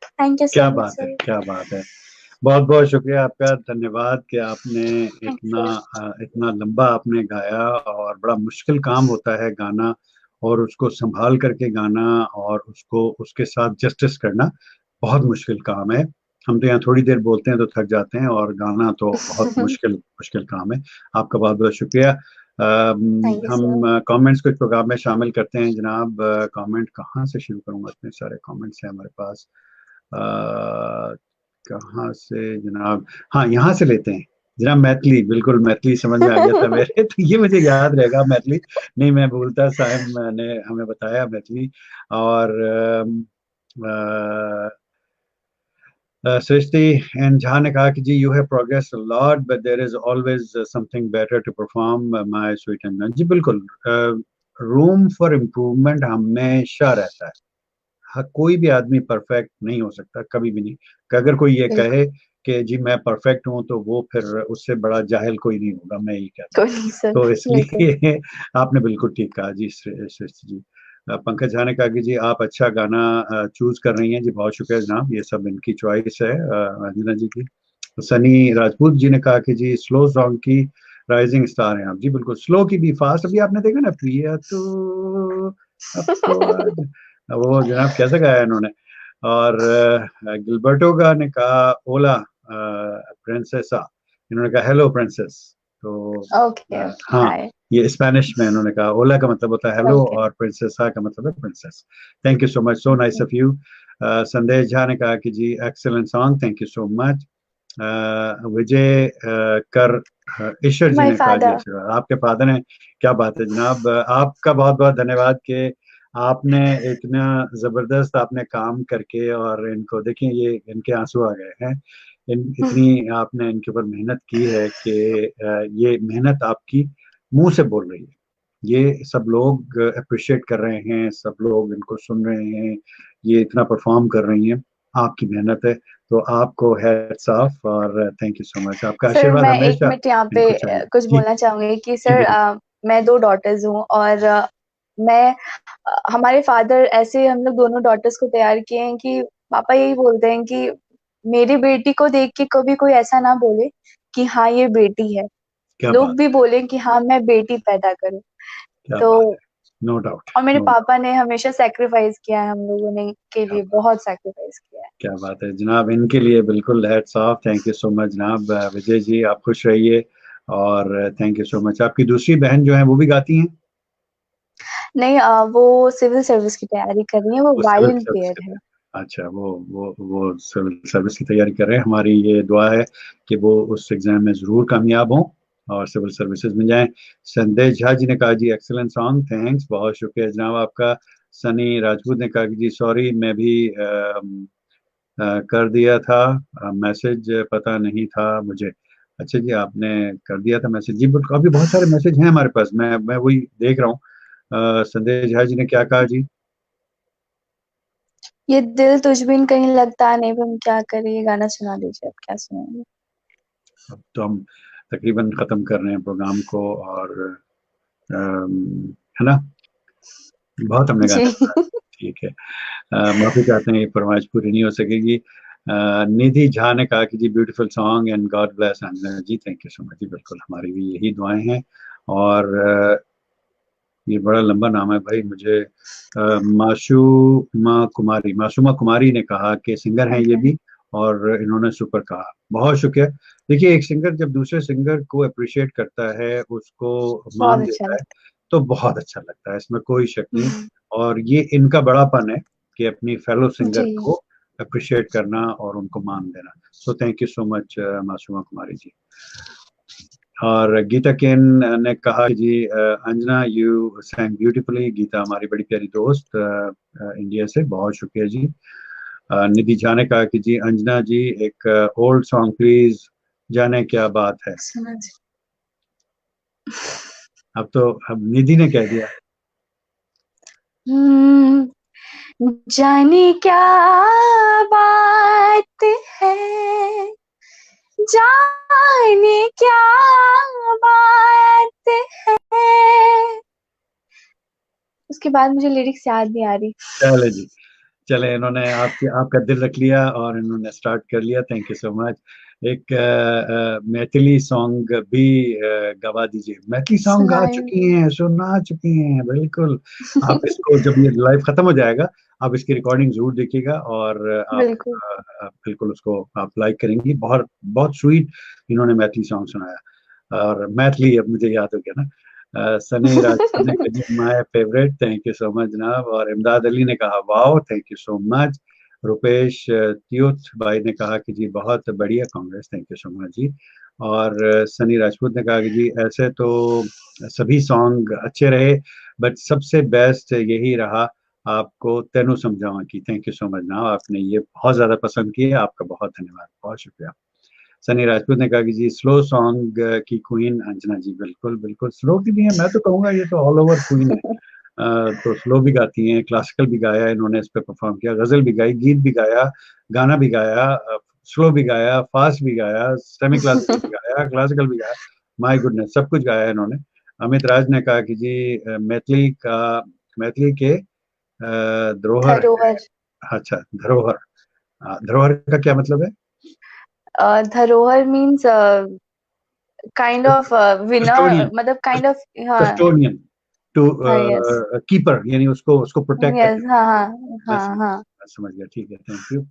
थैंक यू क्या सो मच बात है, सर। क्या बात है। बहुत बहुत शुक्रिया आपका, धन्यवाद कि आपने थैंक इतना यू। इतना लंबा आपने गाया। और बड़ा मुश्किल काम होता है गाना, और उसको संभाल करके गाना, और उसको उसके साथ जस्टिस करना बहुत मुश्किल काम है। हम तो यहाँ थोड़ी देर बोलते हैं तो थक जाते हैं, और गाना तो बहुत मुश्किल मुश्किल काम है। आपका बहुत बहुत शुक्रिया। Thank you sir. हम कमेंट्स कुछ प्रोग्राम में शामिल करते हैं जनाब। कमेंट कहाँ से शुरू करूँगा, इतने सारे कमेंट्स हैं हमारे पास। कहाँ से जनाब? हाँ, यहाँ से लेते हैं जनाब। मैथिली, बिल्कुल मैथिली समझ में आ गया था मेरे तो ये मुझे याद रहेगा मैथिली, नहीं मैं भूलता। साहब ने हमें बताया मैथिली। और सृष्टि एंड झा ने कहा कि जी you have progress lot but there is always something better to perform my sweet end. जी बिल्कुल, रूम फॉर इम्प्रूवमेंट हमेशा रहता है। कोई भी आदमी परफेक्ट नहीं हो सकता, कभी भी नहीं। कि अगर कोई ये बिल्कुल। कहे कि जी मैं परफेक्ट हूं, तो वो फिर उससे बड़ा जाहिल कोई नहीं होगा, मैं यही कहता हूँ। कोई नहीं सर। तो बिल्कुल। इसलिए आपने बिल्कुल ठीक कहा जी श्रेष्ठ जी। पंकज झा ने कहा कि जी आप अच्छा गाना चूज कर रही हैं। जी बहुत शुक्रिया जनाब, ये सब इनकी चॉइस है अंजना जी की। सनी राजपूत जी ने कहा कि जी स्लो सॉन्ग की राइजिंग स्टार हैं आप। जी बिल्कुल, स्लो की भी, फास्ट अभी आपने देखा ना, प्रिया तो अब तो आज, वो जनाब कैसे गाया इन्होंने। और गिलबर्टो का ने कहा ओला प्रिंसेसा, इन्होंने कहा हेलो प्रिंसेस। तो ओके। हाँ, हाय। ये स्पेनिश में इन्होंने कहा। ओला का मतलब होता है हेलो, ओके। और प्रिंसेसा का मतलब है princess. Thank you so much, so nice of you. Sandesh Jha ने कहा कि जी excellent song, thank you so much. Vijay कर ईश्वर जी माय ने कहा जी फादर। आशीर्वाद आपके फादर हैं। क्या बात है जनाब, आपका बहुत बहुत धन्यवाद कि आपने इतना जबरदस्त आपने काम करके, और इनको देखिए ये इनके आंसू आ गए हैं। इतनी आपने इनके ऊपर मेहनत की है कि ये मेहनत आपकी मुंह से बोल रही है। ये सब लोग अप्रिशिएट कर रहे हैं, सब लोग इनको सुन रहे हैं, ये इतना परफॉर्म कर रही हैं, आपकी मेहनत है। तो आपको हैट्स ऑफ, और थैंक यू सो मच, आपका सर आशीर्वाद मैं एक हमेशा मिनट यहाँ पे इनको चाहिए। कुछ जी बोलना चाहूंगी कि जी सर बिल्कुल। मैं दो डॉटर्स हूँ, और मैं हमारे फादर ऐसे हम लोग दोनों डॉटर्स को तैयार किए हैं कि पापा यही बोलते हैं कि मेरी बेटी को देख के कभी कोई ऐसा ना बोले कि हाँ ये बेटी है, क्या लोग बात भी है, बोले कि हाँ मैं बेटी पैदा करूं। क्या तो बात है। नो डाउट, और मेरे नो डाउट। पापा ने हमेशा सेक्रीफाइस किया है हम लोगों ने के क्या लिए, बात, बहुत सेक्रीफाइस किया है। क्या बात है जनाब, इनके लिए बिल्कुल hats off. Thank you so much जनाब। विजय जी आप खुश रहिए, और थैंक यू सो मच। आपकी दूसरी बहन जो है वो भी गाती हैं? नहीं, वो सिविल सर्विस की तैयारी कर रही है, वो वो सिविल वायलिन सर्विस प्लेयर के है। लिए। अच्छा, वो सिविल सर्विस की तैयारी कर रहे हैं। हमारी ये दुआ है कि वो उस एग्जाम में जरूर कामयाब हों और सिविल सर्विसेज में जाएं। संदेश झा जी ने कहा जी एक्सेलेंट सॉन्ग, थैंक्स, बहुत शुक्रिया जनाब आपका। सनी राजपूत ने कहा कि जी सॉरी, मैं भी कर दिया था मैसेज, पता नहीं था मुझे। अच्छा जी, आपने कर दिया था मैसेज जी, बट अभी बहुत सारे मैसेज हैं हमारे पास, मैं वही देख रहा हूँ। संदेश झा जी ने क्या कहा जी? ये दिल तुझ बिन कहीं लगता नहीं, अब हम क्या करें, ये गाना सुना दीजिए, अब क्या सुनाएंगे। अब तो हम तकरीबन खत्म कर रहे हैं प्रोग्राम को, और है ना, बहुत हमने जी। गाने सुनाए। ठीक है, माफी चाहते हैं, ये फरमाइश पूरी नहीं हो सकेगी। निधि झा ने कहा कि जी beautiful song and God bless Anjana ji, thank you so much जी, बिल्कुल हमारी भी यही दुआएं हैं। और ये बड़ा लंबा नाम है भाई, मुझे मासूमा कुमारी ने कहा कि सिंगर हैं ये ओके। भी, और इन्होंने सुपर कहा, बहुत शुक्रिया। देखिए, एक सिंगर जब दूसरे सिंगर को अप्रिशिएट करता है, उसको बहुत मान अच्छा देता है, लगता तो बहुत अच्छा लगता है, इसमें कोई शक नहीं। है। और ये इनका बड़ापन है कि अपनी फेलो सिंगर जी। को अप्रिशिएट करना और उनको मान देना। So thank you so much Masooma Kumari ji. और गीता केन ने कहा कि जी Anjana you sang beautifully. Geeta हमारी बड़ी प्यारी दोस्त इंडिया से, बहुत शुक्रिया जी। निधि झा ने कहा कि जी अंजना जी एक ओल्ड सॉन्ग प्लीज, जाने क्या बात है। सुना जी। अब निधि ने कह दिया। हम्म, जाने क्या बात है, जाने क्या बात है। उसके बाद मुझे लिरिक्स याद नहीं आ रही। चले जी, चले, इन्होंने आपका दिल रख लिया और इन्होंने स्टार्ट कर लिया, थैंक यू सो मच। एक मैथिली सॉन्ग भी गवा दीजिए। मैथिली सॉन्ग गा सुनाए। चुकी हैं, सुना चुकी हैं, बिल्कुल। आप इसको जब ये लाइव खत्म हो जाएगा, आप इसकी रिकॉर्डिंग जरूर देखिएगा, और बिल्कुल। बिल्कुल उसको आप लाइक करेंगी। बहुत बहुत स्वीट इन्होंने मैथिली सॉन्ग सुनाया, और मैथिली अब मुझे याद हो गया ना। सनी राजपूत ने कहा जी my favourite, thank you so much जनाब। और इमदाद अली ने कहा wow, thank you so much. Rupesh त्यूथ भाई ने कहा कि जी बहुत बढ़िया congrats, thank you so much जी। और सनी राजपूत ने कहा कि जी ऐसे तो सभी सॉन्ग अच्छे रहे, बट सबसे बेस्ट यही रहा आपको तेनू समझावा की, थैंक यू सो मच ना, आपने ये बहुत ज्यादा पसंद किया, आपका बहुत धन्यवाद, बहुत शुक्रिया। सनी राजपूत ने कहा कि जी स्लो सॉन्ग की क्वीन अंजना जी, बिल्कुल बिल्कुल स्लो की भी है, मैं तो कहूँगा ये तो ऑल ओवर क्वीन है। तो स्लो भी गाती हैं, क्लासिकल भी गाया इन्होंने, इस पे परफॉर्म किया, गजल भी गाई, गीत भी गाया, गाना भी गाया, स्लो भी गाया, फास्ट भी गाया, सेमी क्लासिकल भी गाया, क्लासिकल भी गाया, माय गुडनेस, सब कुछ गाया इन्होंने। अमित राज ने कहा कि जी मैथिली के धरोहर है। धरोहर। अच्छा, धरोहर। धरोहर का क्या मतलब है? धरोहर means kind of winner, custodian, मतलब काइंड ऑफ। हाँ। कस्टोडियन टू हाँ। यस। कीपर, यानी उसको उसको प्रोटेक्ट यस। करने। हाँ हाँ। मैं हाँ समझ हाँ। मैं समझ गया, ठीक है, थैंक यू।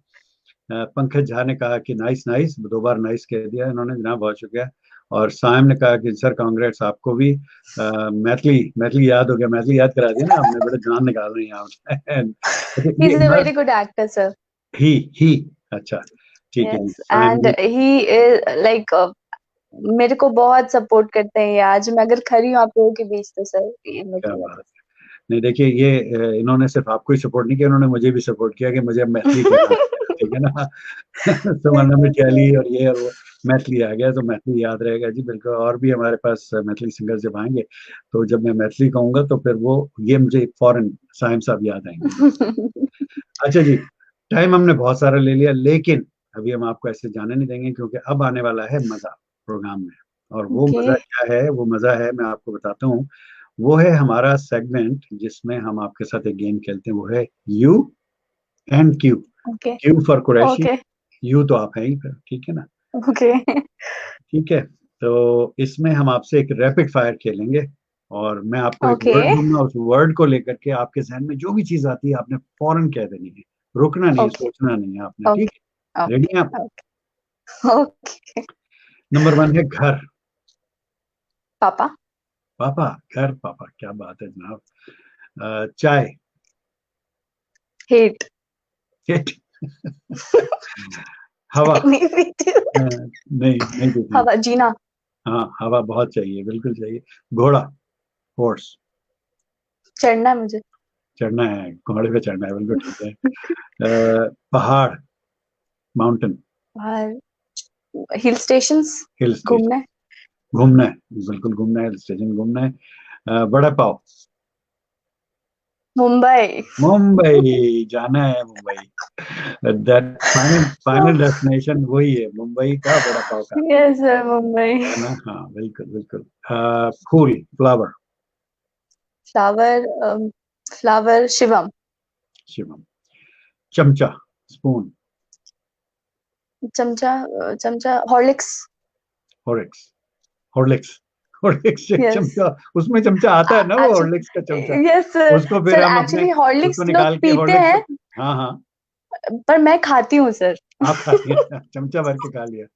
पंकज झा ने कहा कि नाइस नाइस, दो बार नाइस कह दिया इन्होंने जनाब, बहुत शुक्रिया। और साइम ने कहा कि सर कांग्रेट्स आपको भी। मैथिली मैथिली याद हो गया, मैथिली याद करा दिया ना आपने, बड़े जान निकाल रही हैं आप। अच्छा, ही ये इज अ मर्द, वेरी गुड एक्टर सर। ही ही अच्छा, ठीक है जी, यस, साइम एंड जी। ही इज लाइक, मेरे को बहुत सपोर्ट करते हैं ये। आज मैं अगर खड़ी हूँ आप लोगों के बीच, तो सर ये मेरे क्या की बात वजह से। है। नहीं देखिए, ये इन्होंने सिर्फ आपको ही सपोर्ट नहीं किया, इन्होंने मुझे भी सपोर्ट किया कि मुझे अब मैथिली कहना आ गया, ठीक है ना। समरना बिल्कुल मिठियाली सर। और ये और वो, मैथिली आ गया तो मैथिली याद रहेगा जी, बिल्कुल। और भी हमारे पास मैथिली सिंगर जब आएंगे, तो जब मैं मैथिली कहूंगा तो फिर वो ये मुझे फौरन साइम साहब याद आएंगे जी। अच्छा जी, टाइम हमने बहुत सारा ले लिया, लेकिन अभी हम आपको ऐसे जाने नहीं देंगे, क्योंकि अब आने वाला है मजा प्रोग्राम में। और वो ओके। मजा क्या है, वो मजा है, मैं आपको बताता हूँ। वो है हमारा सेगमेंट जिसमें हम आपके साथ एक गेम खेलते हैं, वो है you and Q. Okay. Q for Qureshi, okay. You तो आप हैं ही फिर, ठीक है ना। ओके। ठीक है, तो इसमें हम आपसे एक रैपिड फायर खेलेंगे, और मैं आपको एक ओके। वर्ड दूंगा, उस वर्ड को लेकर के आपके जहन में जो भी चीज आती है आपने फौरन कह देनी है, रुकना नहीं है, ओके। सोचना नहीं है आपने, ठीक ओके। है, रेडी हैं आप? ओके। ओके। नंबर वन है घर। पापा। पापा, घर, पापा, क्या बात है जनाब। चाय। हेट। हिट। हवा। नहीं पीती हूँ। नहीं नहीं पीती। हवा, जीना। हाँ हवा बहुत चाहिए, बिल्कुल चाहिए। घोड़ा, हॉर्स। चढ़ना है मुझे। चढ़ना है, घोड़े पे चढ़ना है, बिल्कुल ठीक है। पहाड़, माउंटेन। बाहर, हिल स्टेशंस, हिल घूमना स्टेशन। है। घूमना है, बिल्कुल घूमना है, हिल स्टेशन घूमना है। बड़ा पाव। मुंबई। मुंबई जाना है, Mumbai. That final final destination वही है, मुंबई का बड़ा पाव का। Yes sir, Mumbai. है ना, हाँ बिल्कुल बिल्कुल। फूल, flower. Flower, flower Shivam. Shivam. चमचा, स्पून। चमचा, चमचा हॉर्लिक्स। हॉर्लिक्स। हॉर्लिक्स। हॉर्लिक्स से यस। चमचा, उसमें चमचा आता है ना, वो हॉर्लिक्स का चमचा। Actually yes sir. उसको फिर सर हम अपने, एक्चुअली उसको हॉर्लिक्स लोग निकाल के पीते हॉर्लिक्स हैं, को। हाँ हाँ। पर मैं खाती हूँ सर। आप खाती हैं, चमचा भर के खा लिया।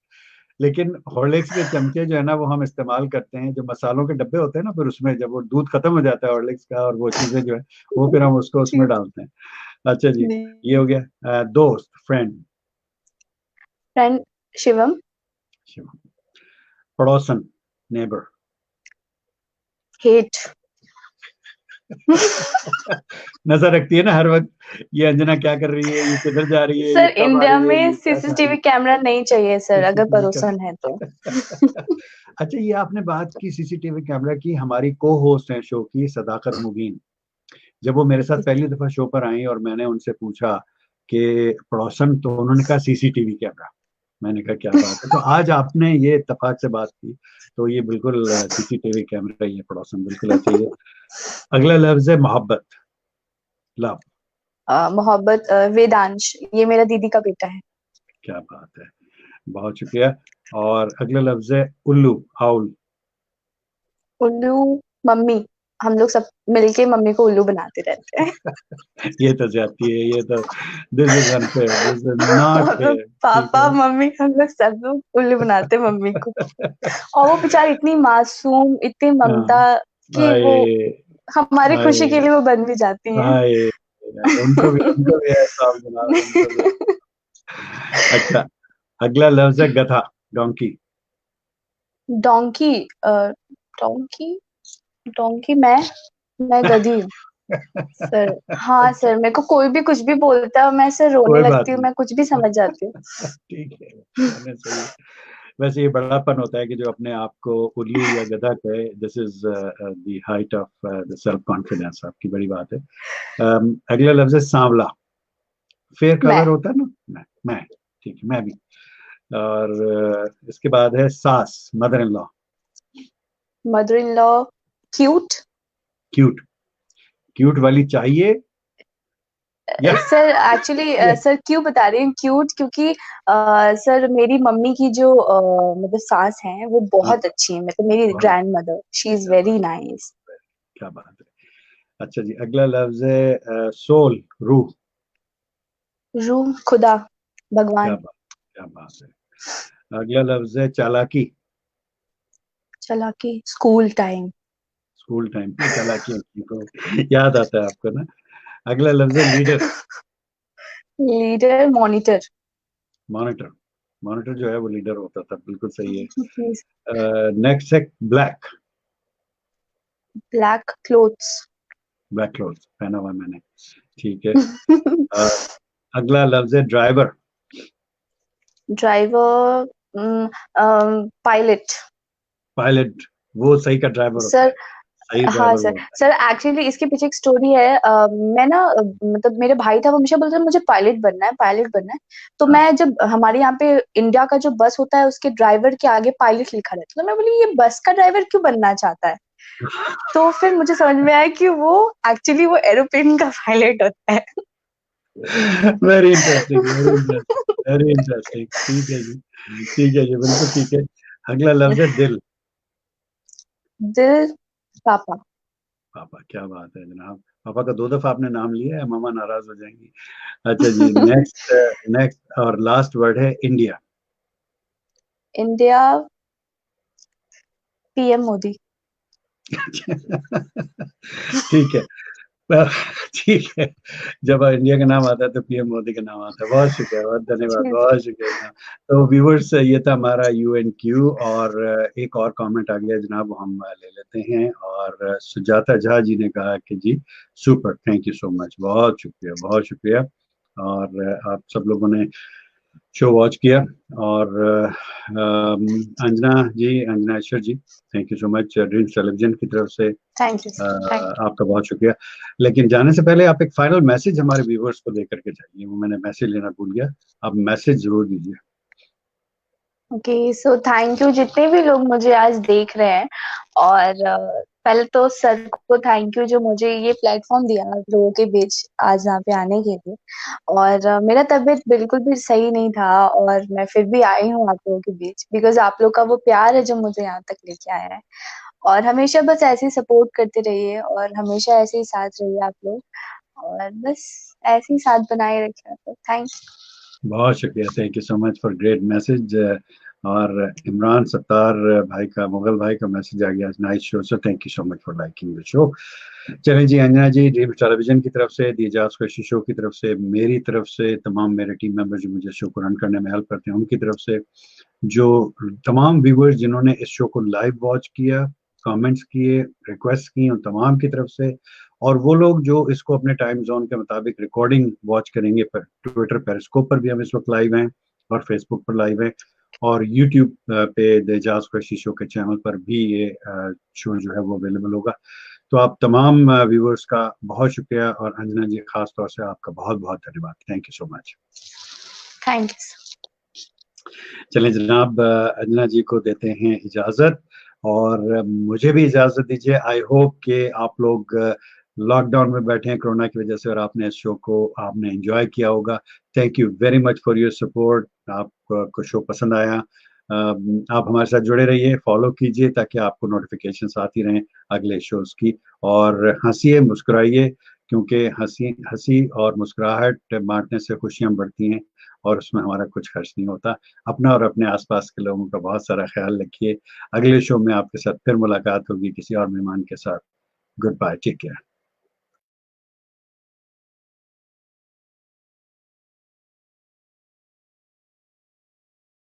लेकिन हॉर्लिक्स के चमचे जो है ना, वो हम इस्तेमाल करते हैं, जो मसालों के डब्बे होते हैं ना, फिर उसमें जब वो दूध खत्म हो जाता है हॉर्लिक्स का, और वो चीजें जो है, वो फिर हम उसको उसमें डालते हैं। अच्छा जी, ये हो गया। दोस्त, फ्रेंड। फ्रेंड शिवम। पड़ोसन, नेबर। हेट। नजर रखती है ना हर वक्त, ये अंजना क्या कर रही है, ये किधर जा रही है, ये सर कब आ इंडिया रही है, में ये क्या खा रही सीसीटीवी कैमरा नहीं चाहिए सर, अगर है, पड़ोसन है तो। अच्छा, ये आपने बात की सीसीटीवी कैमरा की, हमारी को होस्ट हैं शो की, सदाकत मुबीन। जब वो मेरे साथ पहली दफा शो पर आई और मैंने उनसे पूछा कि पड़ोसन, तो उन्होंने कहा सीसीटीवी कैमरा। मैंने कहा क्या बात है, तो आज आपने ये इत्तेफाक से बात की, तो ये बिल्कुल सीसीटीवी कैमरा ही है, पड़ोसन बिल्कुल ऐसे ही है। अगला लफ्ज है मोहब्बत, लव। मोहब्बत, वेदांश, ये मेरा दीदी का बेटा है। क्या बात है, बहुत शुक्रिया। और अगला लफ्ज है उल्लू, हाउल। उल्लू, मम्मी। हम लोग सब मिलके मम्मी को उल्लू बनाते रहते हैं। ये तो ज्यादती है, ये तो, this is unfair, this is not हम लोग फेयर, ठीक पापा है। मम्मी, हम लोग सब लोग उल्लू बनाते हैं मम्मी को। और वो बेचारी इतनी मासूम, इतनी ममता, हाँ, कि वो आए हमारी खुशी के आए लिए वो बन भी जाती हैं। आए, उनको भी एहसास दिला दो, उनको भी। अच्छा, अगला लफ्ज है गधा, डोंकी। डोंकी, डोंकी, डोंकी, मैं गधी हूँ सर। हाँ अच्छा, सर, मेरे को कोई भी कुछ भी बोलता है, मैं सर रोने कोई बात लगती हूँ, नहीं। मैं कुछ भी समझ जाती हूँ। ठीक है, रहना चाहिए। वैसे ये बड़ापन होता है कि जो अपने आप को उल्लू या गधा कहे, this is the height of the self confidence, आपकी बड़ी बात है। अगला लफ्ज है सांवला, फेयर मैं, कलर होता है ना। मैं, ठीक है, मैं भी। और इसके बाद है सास, mother in law. Mother in law, cute. Cute, cute वाली चाहिए या सर एक्चुअली या सर क्यों बता रही हूँ क्यूट, क्योंकि सर मेरी मम्मी की जो मतलब सास हैं वो हाँ, बहुत अच्छी है, मतलब मेरी बहुत ग्रैंड मदर, शी इज क्या बात, वेरी नाइस। क्या बात है। अच्छा जी, अगला लफ्ज है सोल, रूह। रूह, खुदा, क्या भगवान। बात, क्या बात है। अगला लफ्ज है चालाकी, चालाकी, स्कूल टाइम। स्कूल टाइम में चालाकी को याद आता है आपको ना। अगला लफ्ज है leader, leader, monitor. Monitor. Monitor जो है वो लीडर होता था, बिल्कुल सही है। नेक्स्ट है black, black clothes. Black cloth पहना हुआ है मैंने, ठीक है। अ, अगला लफ्ज है ड्राइवर, ड्राइवर, पायलट। पायलट। वो सही का ड्राइवर होता सर, है, सही हाँ ड्राइवर सर। वो होता सर एक्चुअली इसके पीछे एक स्टोरी है। मैं ना मतलब मेरे भाई था, वो हमेशा बोलता था मुझे पायलट बनना है, पायलट बनना है। तो है। हाँ। मैं जब हमारे यहाँ पे इंडिया का जो बस होता है उसके ड्राइवर के आगे पायलट लिखा रहता है, तो मैं बोली ये बस का ड्राइवर क्यों बनना चाहता है। तो फिर मुझे समझ में आया कि वो एक्चुअली वो एरोप्लेन का पायलट होता है। Very interesting, very interesting, very interesting, ठीक है जी, ठीक है जी, बिल्कुल ठीक है। अगला लफ्ज है दिल, दिल, पापा। पापा। क्या बात है जनाब, पापा का दो दफा आपने नाम लिया है, मामा नाराज हो जाएंगी। अच्छा जी, नेक्स्ट, नेक्स्ट और लास्ट वर्ड है इंडिया। India, PM Modi. ठीक है। ठीक है, जब इंडिया का नाम आता है तो पीएम मोदी का नाम आता है। बहुत शुक्रिया, बहुत धन्यवाद, जी बहुत शुक्रिया जनाब। तो व्यूवर्स, ये था हमारा UNQ, और एक और कमेंट आ गया जनाब, वो हम ले लेते हैं। और सुजाता झा जी ने कहा कि जी super, thank you so much, बहुत शुक्रिया, बहुत शुक्रिया। और आप सब लोगों ने शो वॉच किया। और Anjana ji, Anjana Ishwar ji, thank you so much Dreams Television की तरफ से। थैंक यू थैंक आपका बहुत शुक्रिया। लेकिन जाने से पहले आप एक फाइनल मैसेज हमारे व्यूवर्स को दे करके जाइए, वो मैंने मैसेज लेना भूल गया, आप मैसेज जरूर दीजिए। ओके, सो थैंक यू जितने भी लोग मुझे आज देख रहे हैं। और पहले तो सर को थैंक यू जो मुझे ये प्लेटफॉर्म दिया आप लोगों के बीच आज यहाँ पे आने के लिए। और मेरा तबीयत बिल्कुल भी सही नहीं था और मैं फिर भी आई हूँ आप लोगों के बीच, बिकॉज आप लोग का वो प्यार है जो मुझे यहाँ तक लेके आया है। और हमेशा बस ऐसे ही सपोर्ट करते रहिए और हमेशा ऐसे ही साथ रहिए आप लोग, और बस ऐसे ही साथ बनाए रखिए आप लोग। थैंक्स। बहुत शुक्रिया, thank you so much for great message. और इमरान सत्तार भाई का, मुगल भाई का मैसेज आ गया, nice show, so thank you so much for liking the show. चलें जी, अंजना जी ड्रीम टेलीविजन की तरफ से, दी इजाज कोशिश शो की तरफ से, मेरी तरफ से, तमाम मेरे टीम मेंबर जो मुझे शो को रन करने में हेल्प करते हैं उनकी तरफ से, जो तमाम व्यूवर्स जिन्होंने इस शो को लाइव वॉच किया, कमेंट्स किए, रिक्वेस्ट की, उन तमाम की तरफ से, और वो लोग जो इसको अपने टाइम जोन के मुताबिक रिकॉर्डिंग वॉच करेंगे, पर ट्विटर पेरिस्कोप पर भी हम इस वक्त लाइव हैं, और फेसबुक पर लाइव हैं, और यूट्यूब पे द इजाज कोशिश शो के चैनल पर भी ये शो जो है वो अवेलेबल होगा। तो आप तमाम व्यूवर्स का बहुत शुक्रिया, और अंजना जी खास तौर से आपका बहुत बहुत धन्यवाद, thank you so much. Thank you. चलें जनाब, अंजना जी को देते हैं इजाजत, और मुझे भी इजाजत दीजिए। आई होप कि आप लोग लॉकडाउन में बैठे हैं कोरोना की वजह से, और आपने इस शो को आपने एंजॉय किया होगा। Thank you very much for your support. आपको शो पसंद आया, आप हमारे साथ जुड़े रहिए, फॉलो कीजिए, ताकि आपको नोटिफिकेशन आती रहें अगले शोज की। और हंसिए, मुस्कुराइए, क्योंकि हंसी हंसी और मुस्कुराहट बांटने से खुशियां बढ़ती हैं, और उसमें हमारा कुछ खर्च नहीं होता। अपना और अपने आसपास के लोगों का बहुत सारा ख्याल रखिए। अगले शो में आपके साथ फिर मुलाकात होगी किसी और मेहमान के साथ। Good bye, take care.